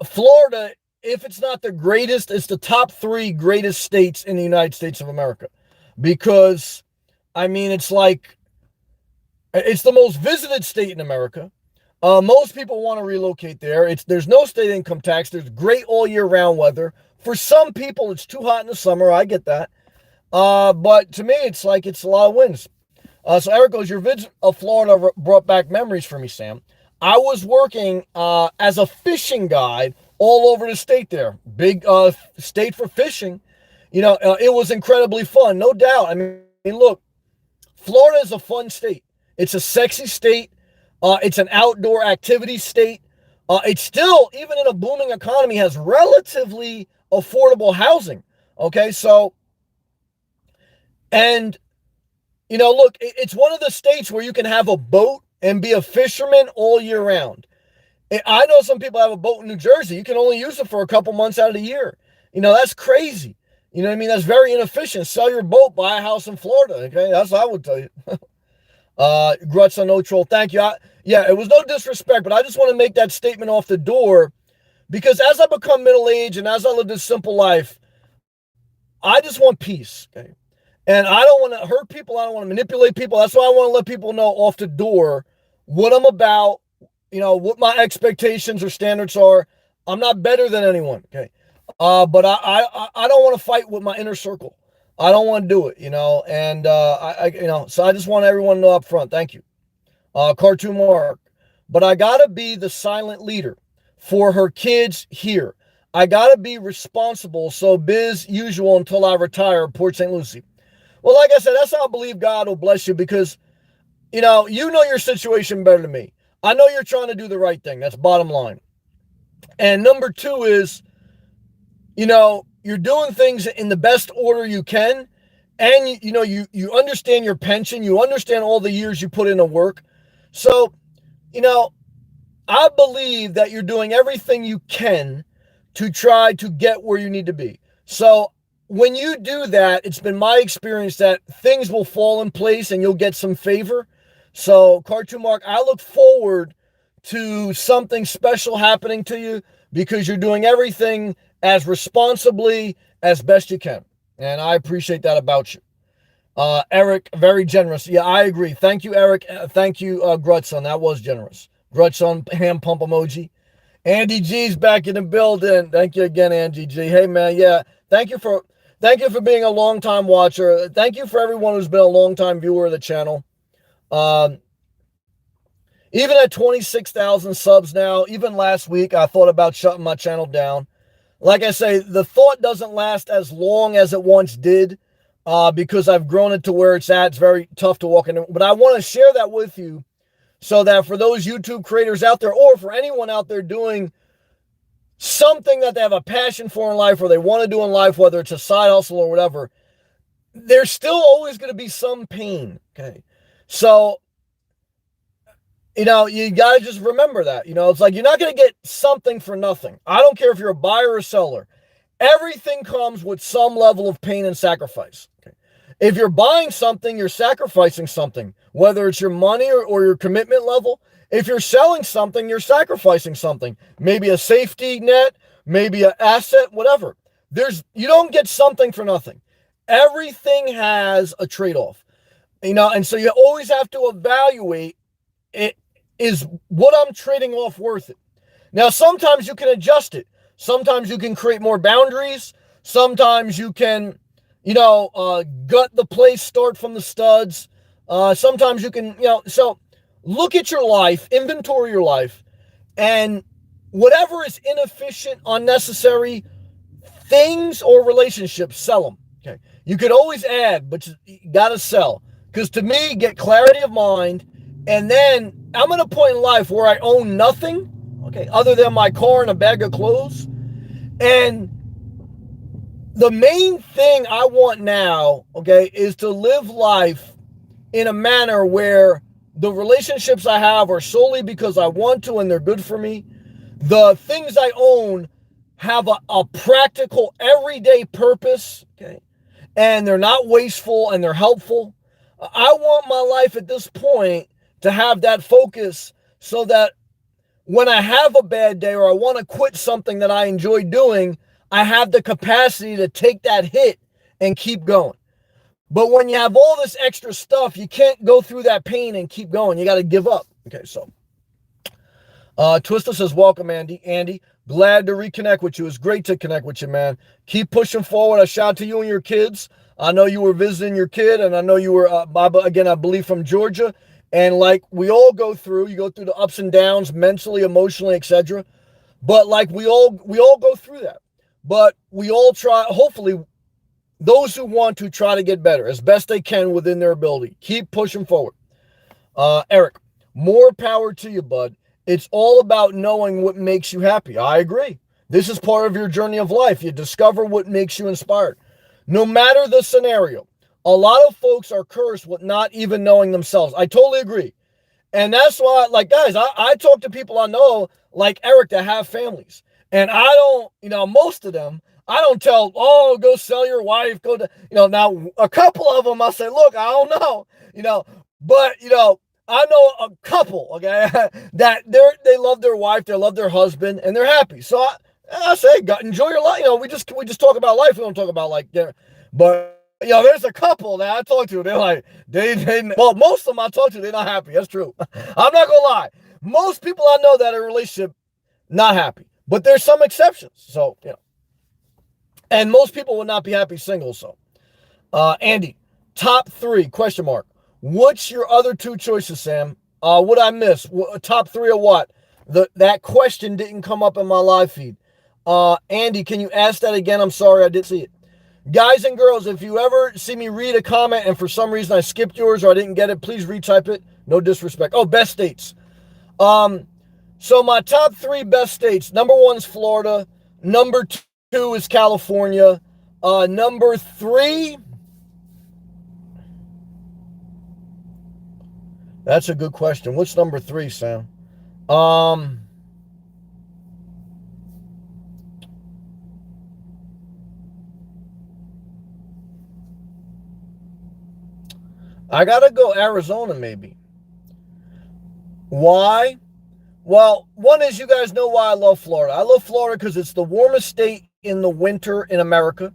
Florida, if it's not the greatest, it's the top 3 greatest states in the United States of America. Because, I mean, it's the most visited state in America. Most people want to relocate there. There's no state income tax. There's great all year round weather. For some people, it's too hot in the summer. I get that. But to me, it's a lot of wins. So Eric goes, your visit of Florida brought back memories for me, Sam. I was working as a fishing guide all over the state there. Big state for fishing. It was incredibly fun, no doubt. I mean, look, Florida is a fun state. It's a sexy state. It's an outdoor activity state. It's still, even in a booming economy, has relatively affordable housing. Okay, so, and, look, it's one of the states where you can have a boat and be a fisherman all year round. I know some people have a boat in New Jersey. You can only use it for a couple months out of the year. That's crazy. You know what I mean? That's very inefficient. Sell your boat, buy a house in Florida. Okay, that's what I would tell you. Grutz on No Troll, thank you. It was no disrespect, but I just want to make that statement off the door because as I become middle-aged and as I live this simple life, I just want peace. Okay, and I don't want to hurt people. I don't want to manipulate people. That's why I want to let people know off the door what I'm about. What my expectations or standards are. I'm not better than anyone. Okay, but I don't want to fight with my inner circle. I don't want to do it, and so I just want everyone to know up front. Thank you. Cartoon Mark. But I got to be the silent leader for her kids here. I got to be responsible. So biz usual until I retire, Port St. Lucie. Well, like I said, that's how I believe God will bless you because, you know your situation better than me. I know you're trying to do the right thing. That's bottom line. And number 2 is, you're doing things in the best order you can. And, you understand your pension. You understand all the years you put into work. So, I believe that you're doing everything you can to try to get where you need to be. So when you do that, it's been my experience that things will fall in place and you'll get some favor. So Cartoon Mark, I look forward to something special happening to you because you're doing everything as responsibly as best you can. And I appreciate that about you. Eric, very generous. Yeah, I agree. Thank you, Eric. Thank you, Grutson. That was generous. Grutson, hand pump emoji. Andy G's back in the building. Thank you again, Andy G. Hey, man. Yeah, thank you for being a long-time watcher. Thank you for everyone who's been a long-time viewer of the channel. Even at 26,000 subs now, even last week, I thought about shutting my channel down. Like I say, the thought doesn't last as long as it once did because I've grown it to where it's at. It's very tough to walk in. But I want to share that with you so that for those YouTube creators out there or for anyone out there doing something that they have a passion for in life or they want to do in life, whether it's a side hustle or whatever, there's still always going to be some pain, okay? So, you got to just remember that. It's like you're not going to get something for nothing. I don't care if you're a buyer or a seller. Everything comes with some level of pain and sacrifice. Okay? If you're buying something, you're sacrificing something, whether it's your money or your commitment level. If you're selling something, you're sacrificing something. Maybe a safety net, maybe an asset, whatever. You don't get something for nothing. Everything has a trade-off. And so you always have to evaluate it. Is what I'm trading off worth it? Now, sometimes you can adjust it. Sometimes you can create more boundaries. Sometimes you can, gut the place, start from the studs. Sometimes you can, so look at your life, inventory your life, and whatever is inefficient, unnecessary things or relationships, sell them. Okay. You could always add, but you got to sell. Because to me, get clarity of mind. And then I'm at a point in life where I own nothing, okay, other than my car and a bag of clothes. And the main thing I want now, okay, is to live life in a manner where the relationships I have are solely because I want to and they're good for me. The things I own have a practical, everyday purpose, okay, and they're not wasteful and they're helpful. I want my life at this point to have that focus so that when I have a bad day or I want to quit something that I enjoy doing, I have the capacity to take that hit and keep going. But when you have all this extra stuff, you can't go through that pain and keep going. You got to give up. Okay, so Twister says, welcome, Andy. Andy, glad to reconnect with you. It's great to connect with you, man. Keep pushing forward. A shout out to you and your kids. I know you were visiting your kid, and I know you were, again, I believe from Georgia. And like we all go through, you go through the ups and downs, mentally, emotionally, etc. But like we all go through that. But we all try, hopefully, those who want to try to get better as best they can within their ability. Keep pushing forward. Eric, more power to you, bud. It's all about knowing what makes you happy. I agree. This is part of your journey of life. You discover what makes you inspired. No matter the scenario, a lot of folks are cursed with not even knowing themselves. I totally agree. And that's why, like, guys, I talk to people I know, like Eric, that have families. And I don't, most of them, I don't tell, oh, go sell your wife, go to, now a couple of them, I say, look, I don't know, but, I know a couple, okay, that they love their wife, they love their husband, and they're happy. So I say, God, enjoy your life. We just talk about life. We don't talk about like, but there's a couple that I talk to. They're like, well, most of them I talk to, they're not happy. That's true. I'm not gonna lie. Most people I know that are in a relationship, not happy. But there's some exceptions. So, and most people would not be happy single. So, Andy, top 3, question mark. What's your other 2 choices, Sam? What I miss? Top 3 of what? That question didn't come up in my live feed. Andy, can you ask that again? I'm sorry, I didn't see it. Guys and girls, if you ever see me read a comment and for some reason I skipped yours or I didn't get it, please retype it. No disrespect. Oh, best states. So my top 3 best states. Number 1 is Florida. Number 2 is California. Number 3. That's a good question. What's number 3, Sam? I gotta go Arizona, maybe. Why? Well, one is, you guys know why I love Florida. I love Florida because it's the warmest state in the winter in America.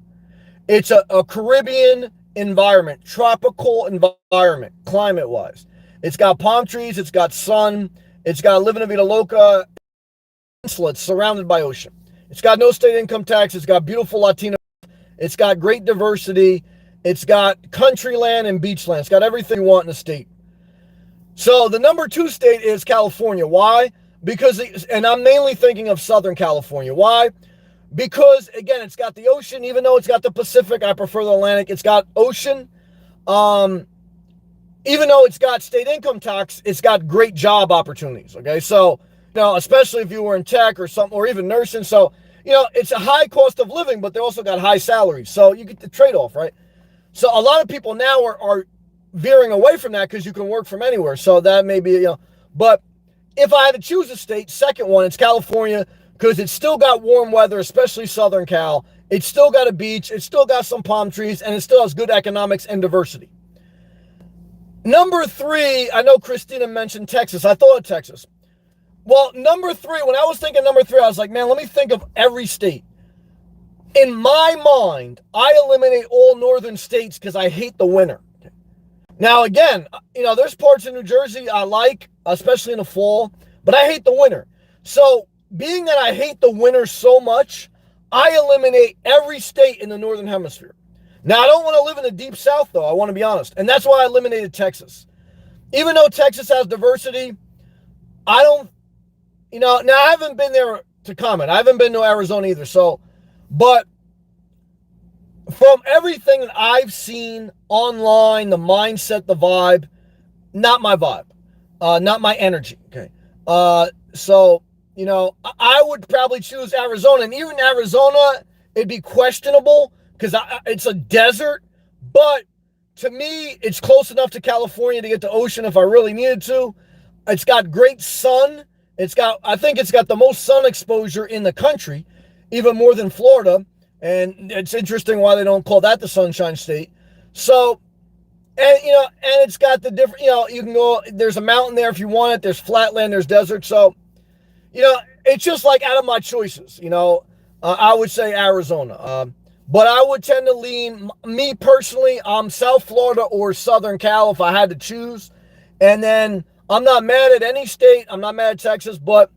It's a Caribbean environment, tropical environment, climate-wise. It's got palm trees, it's got sun, it's got Living Vida Loca, it's surrounded by ocean. It's got no state income tax, it's got beautiful Latino, it's got great diversity, it's got country land and beach land. It's got everything you want in a state. So the number 2 state is California. Why? Because, and I'm mainly thinking of Southern California. Why? Because, again, it's got the ocean. Even though it's got the Pacific, I prefer the Atlantic. It's got ocean. Even though it's got state income tax, it's got great job opportunities, okay? So, especially if you were in tech or something, or even nursing. So, it's a high cost of living, but they also got high salaries. So you get the trade-off, right? So a lot of people now are veering away from that because you can work from anywhere. So that may be, but if I had to choose a state, second one, it's California, because it's still got warm weather, especially Southern Cal. It's still got a beach. It's still got some palm trees, and it still has good economics and diversity. Number 3, I know Christina mentioned Texas. I thought of Texas. Well, number 3, when I was thinking number 3, I was like, man, let me think of every state. In my mind, I eliminate all northern states because I hate the winter. Now, again, there's parts of New Jersey I like, especially in the fall, but I hate the winter. So, being that I hate the winter so much, I eliminate every state in the northern hemisphere. Now, I don't want to live in the deep south, though. I want to be honest. And that's why I eliminated Texas. Even though Texas has diversity, I don't, now I haven't been there to comment. I haven't been to Arizona either. So, but from everything that I've seen online, the mindset, the vibe, not my vibe, not my energy. Okay. So, I would probably choose Arizona. And even Arizona, it'd be questionable because it's a desert, but to me, it's close enough to California to get to ocean if I really needed to. It's got great sun. I think it's got the most sun exposure in the country, even more than Florida. And it's interesting why they don't call that the Sunshine State. So, and it's got the different, you can go, there's a mountain there if you want it. There's flatland, there's desert. So, it's just like out of my choices, I would say Arizona. But I would tend to lean, me personally, South Florida or Southern Cal if I had to choose. And then I'm not mad at any state. I'm not mad at Texas. But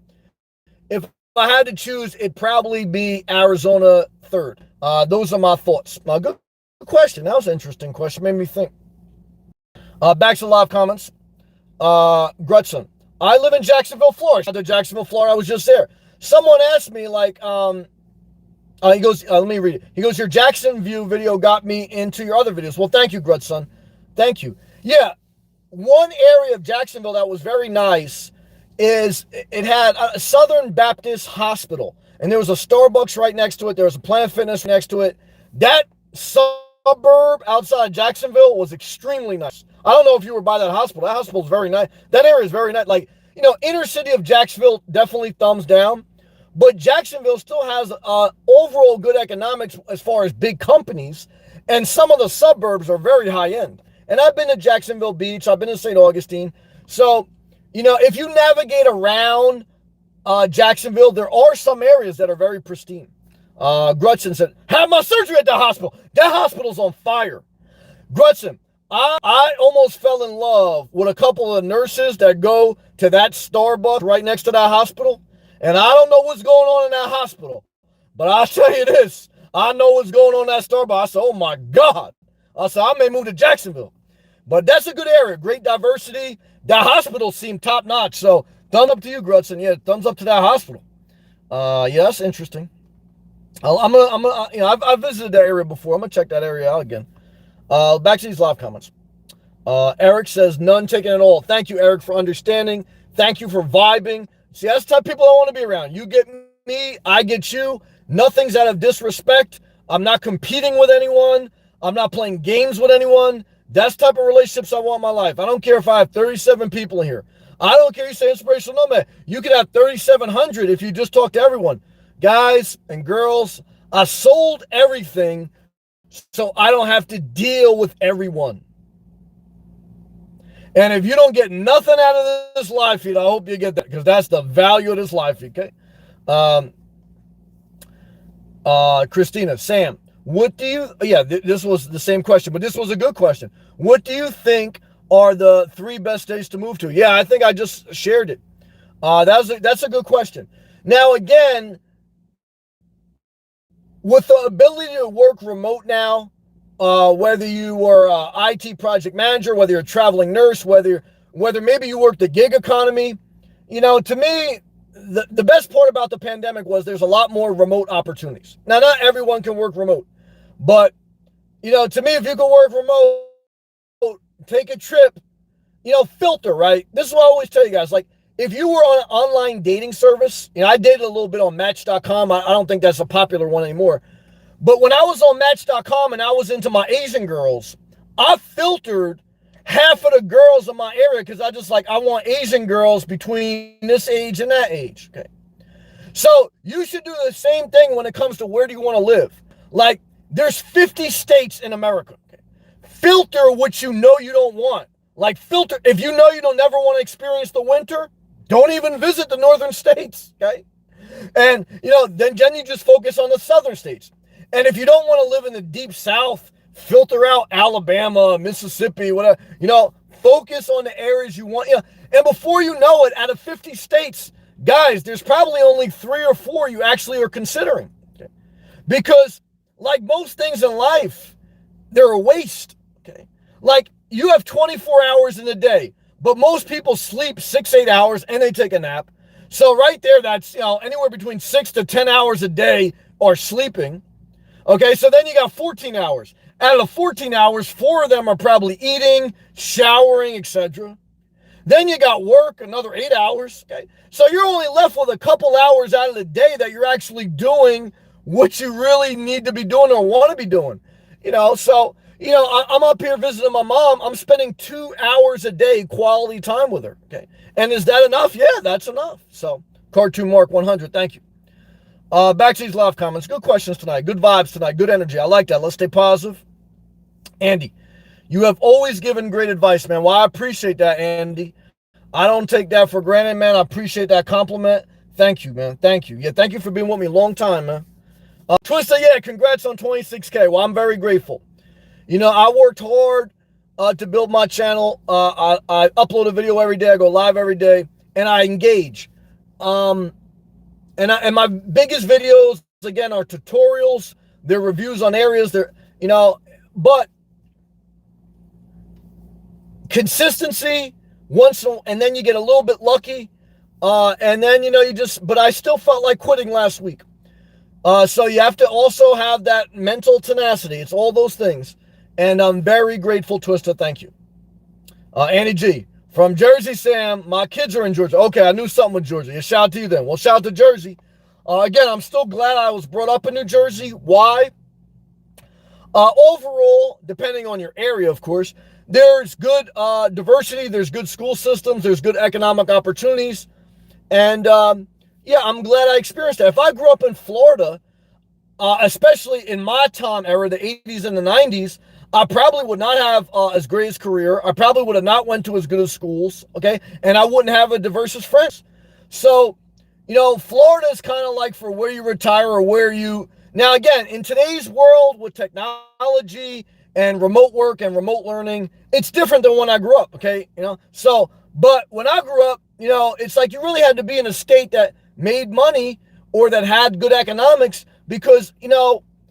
if I had to choose, it'd probably be Arizona third. Those are my thoughts. Good question. That was an interesting question. Made me think. Back to the live comments. Grutson. I live in Jacksonville, Florida. Jacksonville, Florida. I was just there. Someone asked me, like, he goes, let me read it. He goes, your Jackson View video got me into your other videos. Well, thank you, Grutson. Thank you. Yeah, one area of Jacksonville that was very nice is it had a Southern Baptist Hospital. And there was a Starbucks right next to it. There was a Planet Fitness next to it. That suburb outside Jacksonville was extremely nice. I don't know if you were by that hospital. That hospital is very nice. That area is very nice. Like, inner city of Jacksonville, definitely thumbs down. But Jacksonville still has overall good economics as far as big companies. And some of the suburbs are very high end. And I've been to Jacksonville Beach. I've been to St. Augustine. So, if you navigate around Jacksonville, there are some areas that are very pristine. Grutson said, have my surgery at that hospital. That hospital's on fire. Grutson, I almost fell in love with a couple of nurses that go to that Starbucks right next to that hospital. And I don't know what's going on in that hospital. But I'll tell you this. I know what's going on in that Starbucks. I said, oh my God. I said, I may move to Jacksonville. But that's a good area. Great diversity. That hospital seemed top notch. So thumbs up to you, Grutson. Yeah, thumbs up to that hospital. Yeah, that's interesting. I've visited that area before. I'm gonna check that area out again. Back to these live comments. Eric says, none taken at all. Thank you, Eric, for understanding. Thank you for vibing. See, that's the type of people I want to be around. You get me, I get you. Nothing's out of disrespect. I'm not competing with anyone. I'm not playing games with anyone. That's the type of relationships I want in my life. I don't care if I have 37 people in here. I don't care if you say inspirational nomad. You could have 3,700 if you just talk to everyone. Guys and girls, I sold everything so I don't have to deal with everyone. And if you don't get nothing out of this live feed, I hope you get that, because that's the value of this live feed, okay? Christina, Sam, what do you, this was the same question, but this was a good question. What do you think are the 3 best states to move to? Yeah, I think I just shared it. That's a good question. Now, again, with the ability to work remote now, whether you are an IT project manager, whether you're a traveling nurse, whether maybe you work the gig economy, to me, the best part about the pandemic was there's a lot more remote opportunities. Now, not everyone can work remote, but, to me, if you can work remote, take a trip, filter, right? This is what I always tell you guys. Like, if you were on an online dating service, I dated a little bit on Match.com. I don't think that's a popular one anymore. But when I was on Match.com and I was into my Asian girls, I filtered half of the girls in my area because I want Asian girls between this age and that age. Okay. So you should do the same thing when it comes to where do you want to live. Like, there's 50 states in America. Okay. Filter what you know you don't want. Like, filter, if you know you don't never want to experience the winter, don't even visit the northern states, okay? And, then you just focus on the southern states. And if you don't want to live in the deep south, filter out Alabama, Mississippi, whatever, focus on the areas you want. And before you know it, out of 50 states, guys, there's probably only 3 or 4 you actually are considering. Okay? Because, like most things in life, they're a waste, okay? Like, you have 24 hours in a day, but most people sleep 6-8 hours and they take a nap. So right there, that's, anywhere between 6 to 10 hours a day are sleeping. Okay, so then you got 14 hours. Out of the 14 hours, 4 of them are probably eating, showering, etc. Then you got work, another 8 hours. Okay, so you're only left with a couple hours out of the day that you're actually doing what you really need to be doing or want to be doing. So, I'm up here visiting my mom. I'm spending 2 hours a day quality time with her. Okay. And is that enough? Yeah, that's enough. So, Cartoon Mark 100, thank you. Back to these live comments. Good questions tonight. Good vibes tonight. Good energy. I like that. Let's stay positive. Andy, you have always given great advice, man. Well, I appreciate that, Andy. I don't take that for granted, man. I appreciate that compliment. Thank you, man. Thank you. Yeah, thank you for being with me a long time, man. Twister, yeah, congrats on 26K. Well, I'm very grateful. I worked hard to build my channel. I upload a video every day. I go live every day, and I engage. And my biggest videos, again, are tutorials. They're reviews on areas. But consistency and then you get a little bit lucky. And then, but I still felt like quitting last week. So you have to also have that mental tenacity. It's all those things. And I'm very grateful, Twister. Thank you. Annie G. From Jersey, Sam. My kids are in Georgia. Okay, I knew something with Georgia. Yeah, shout out to you then. Well, shout out to Jersey. Again, I'm still glad I was brought up in New Jersey. Why? Overall, depending on your area, of course, there's good diversity. There's good school systems. There's good economic opportunities. And, yeah, I'm glad I experienced that. If I grew up in Florida, especially in my time era, the 80s and the 90s, I probably would not have as great a career. I probably would have not went to as good as schools, okay? And I wouldn't have a diverse as friends. So, Florida is kind of like for where you retire or where you... Now, again, in today's world with technology and remote work and remote learning, it's different than when I grew up, okay? So, but when I grew up, it's like you really had to be in a state that made money or that had good economics because,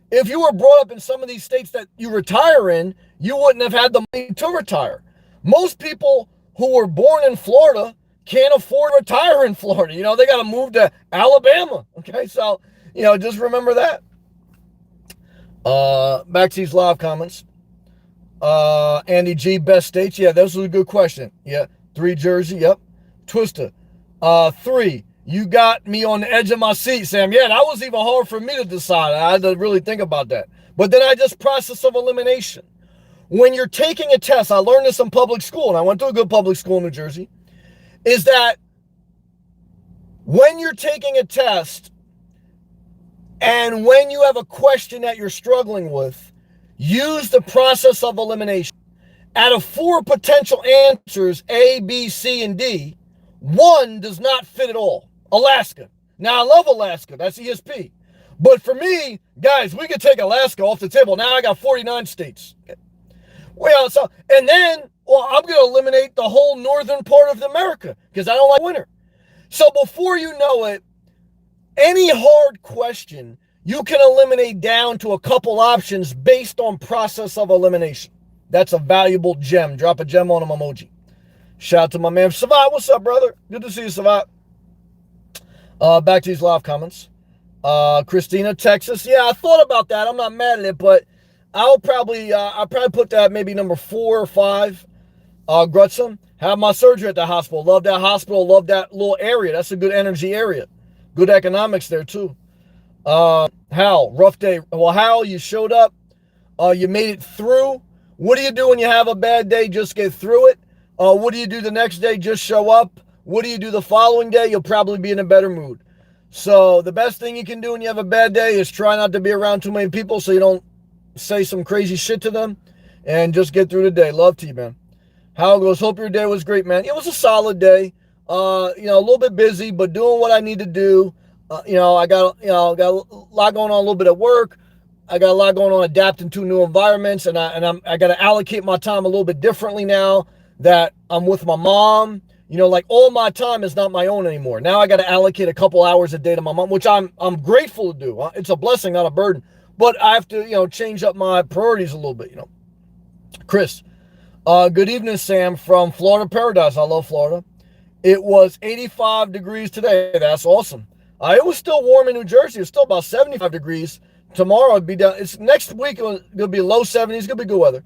if you were brought up in some of these states that you retire in, you wouldn't have had the money to retire. Most people who were born in Florida can't afford to retire in Florida. They got to move to Alabama. Okay, so, just remember that. Back to these live comments. Andy G, best states. Yeah, this was a good question. Yeah, 3 Jersey. Yep. Twister. 3. You got me on the edge of my seat, Sam. Yeah, that was even hard for me to decide. I had to really think about that. But then I just process of elimination. When you're taking a test, I learned this in public school, and I went to a good public school in New Jersey, is that when you're taking a test and when you have a question that you're struggling with, use the process of elimination. Out of 4 potential answers, A, B, C, and D, 1 does not fit at all. Alaska. Now, I love Alaska. That's ESP. But for me, guys, we could take Alaska off the table. Now I got 49 states. Well, and then, I'm going to eliminate the whole northern part of America because I don't like winter. So before you know it, any hard question, you can eliminate down to a couple options based on process of elimination. That's a valuable gem. Drop a gem on them emoji. Shout out to my man Savat. What's up, brother? Good to see you, Savat. Back to these live comments. Christina, Texas. Yeah, I thought about that. I'm not mad at it, but I'll probably put that maybe number 4 or 5. Grutzum. Have my surgery at the hospital. Love that hospital. Love that little area. That's a good energy area. Good economics there, too. Hal, rough day. Well, Hal, you showed up. You made it through. What do you do when you have a bad day? Just get through it. What do you do the next day? Just show up. What do you do the following day? You'll probably be in a better mood. So the best thing you can do when you have a bad day is try not to be around too many people so you don't say some crazy shit to them and just get through the day. Love to you, man. How it goes? Hope your day was great, man. It was a solid day. A little bit busy, but doing what I need to do. I got a lot going on, a little bit at work. I got a lot going on adapting to new environments, and I got to allocate my time a little bit differently now that I'm with my mom. Like all my time is not my own anymore. Now I got to allocate a couple hours a day to my mom, which I'm grateful to do. It's a blessing, not a burden. But I have to, change up my priorities a little bit, Chris, good evening, Sam, from Florida Paradise. I love Florida. It was 85 degrees today. That's awesome. It was still warm in New Jersey. It's still about 75 degrees. Tomorrow it'd be down. It's next week. It's gonna be low 70s. It's gonna be good weather.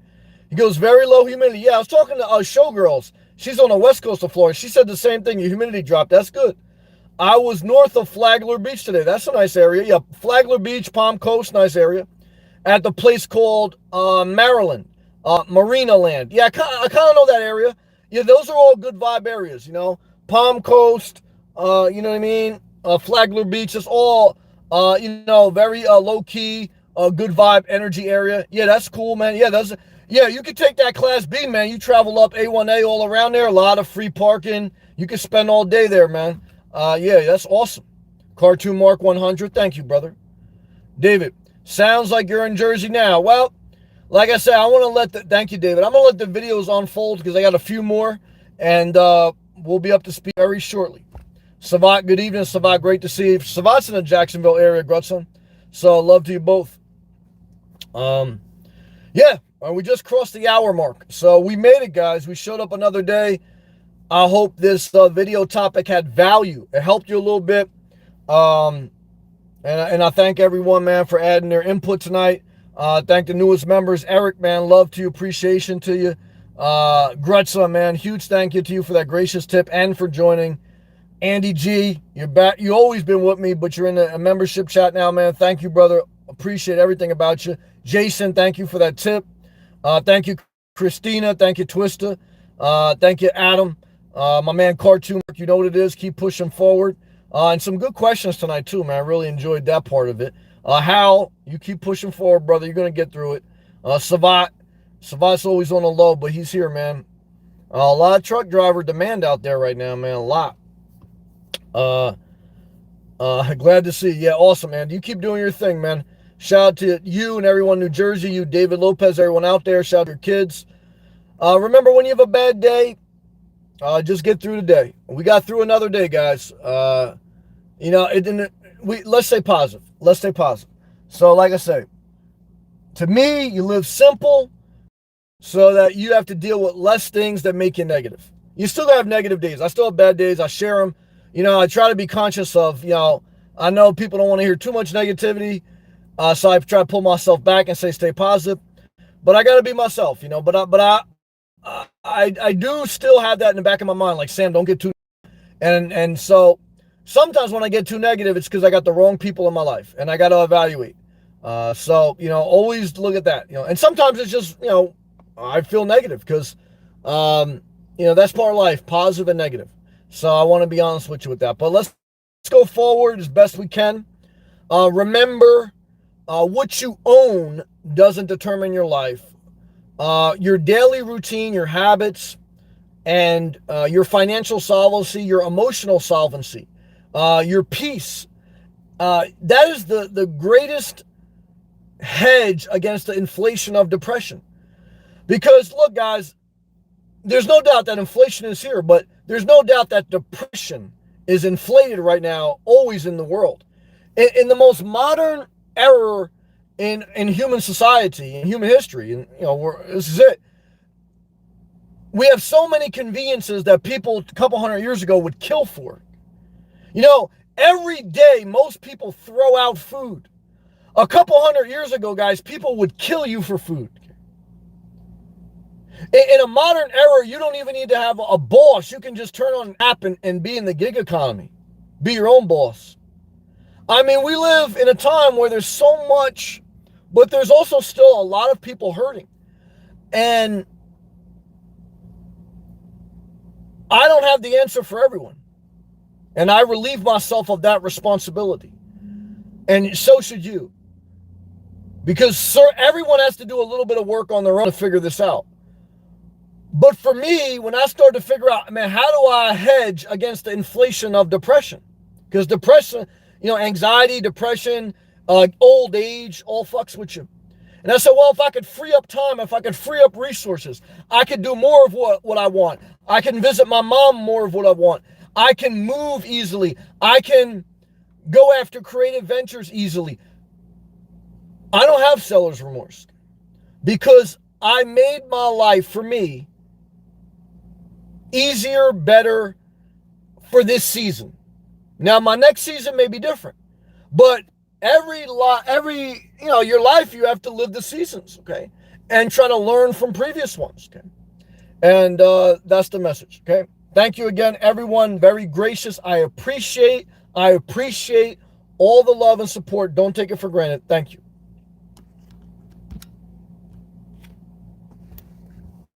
He goes very low humidity. Yeah, I was talking to Showgirls. She's on the west coast of Florida. She said the same thing. Your humidity dropped. That's good. I was north of Flagler Beach today. That's a nice area. Yeah, Flagler Beach, Palm Coast, nice area. At the place called Maryland, Marina Land. Yeah, I kind of know that area. Yeah, those are all good vibe areas, you know. Palm Coast, you know what I mean? Flagler Beach, it's all, you know, very low key, good vibe, energy area. Yeah, that's cool, man. Yeah, you could take that Class B, man. You travel up A1A all around there, a lot of free parking. You could spend all day there, man. Yeah, that's awesome. Cartoon Mark 100, thank you, brother. David, sounds like you're in Jersey now. Well, like I said, I want to thank you, David. I'm going to let the videos unfold because I got a few more, and we'll be up to speed very shortly. Savat, good evening, Savat. Great to see you. Savat's in the Jacksonville area, Grutson. So love to you both. Yeah, we just crossed the hour mark. So we made it, guys. We showed up another day. I hope this video topic had value. It helped you a little bit. And I thank everyone, man, for adding their input tonight. Thank the newest members. Eric, man, love to you, appreciation to you. Grutza, man, huge thank you to you for that gracious tip and for joining. Andy G, you're back. You've always been with me, but you're in a membership chat now, man. Thank you, brother. Appreciate everything about you. Jason, thank you for that tip. Thank you, Christina. Thank you, Twista. Thank you, Adam. My man, Cartoon, you know what it is. Keep pushing forward. And some good questions tonight, too, man. I really enjoyed that part of it. Hal, you keep pushing forward, brother. You're going to get through it. Savat's always on the low, but he's here, man. A lot of truck driver demand out there right now, man. A lot. Glad to see you. Yeah, awesome, man. You keep doing your thing, man. Shout out to you and everyone in New Jersey, you, David Lopez, everyone out there. Shout out to your kids. Remember, when you have a bad day, just get through the day. We got through another day, guys. You know, let's stay positive. Let's stay positive. So, like I say, to me, you live simple so that you have to deal with less things that make you negative. You still have negative days. I still have bad days. I share them. You know, I try to be conscious of, you know, I know people don't want to hear too much negativity. So I try to pull myself back and say, stay positive. But I got to be myself, you know. But I do still have that in the back of my mind. Like, Sam, don't get too. And so sometimes when I get too negative, it's because I got the wrong people in my life. And I got to evaluate. So, you know, always look at that. You know, and sometimes it's just, you know, I feel negative because, you know, that's part of life, positive and negative. So I want to be honest with you with that. But let's go forward as best we can. Remember, what you own doesn't determine your life. Your daily routine, your habits, and your financial solvency, your emotional solvency, your peace. That is the greatest hedge against the inflation of depression. Because, look, guys, there's no doubt that inflation is here, but there's no doubt that depression is inflated right now, always in the world. In the most modern era in human society, in human history, and you know, this is it. We have so many conveniences that people a couple hundred years ago would kill for. You know, every day most people throw out food. A couple hundred years ago, guys, people would kill you for food. In a modern era, you don't even need to have a boss. You can just turn on an app and be in the gig economy. Be your own boss. I mean, we live in a time where there's so much, but there's also still a lot of people hurting. And I don't have the answer for everyone. And I relieve myself of that responsibility. And so should you. Because, sir, everyone has to do a little bit of work on their own to figure this out. But for me, when I started to figure out, man, how do I hedge against the inflation of depression? Because depression, you know, anxiety, depression, old age, all fucks with you. And I said, well, if I could free up time, if I could free up resources, I could do more of what I want. I can visit my mom more of what I want. I can move easily. I can go after creative ventures easily. I don't have seller's remorse because I made my life, for me, easier, better for this season. Now, my next season may be different, but every you know, your life, you have to live the seasons, okay, and try to learn from previous ones, okay, and that's the message, okay. Thank you again, everyone. Very gracious. I appreciate all the love and support. Don't take it for granted. Thank you.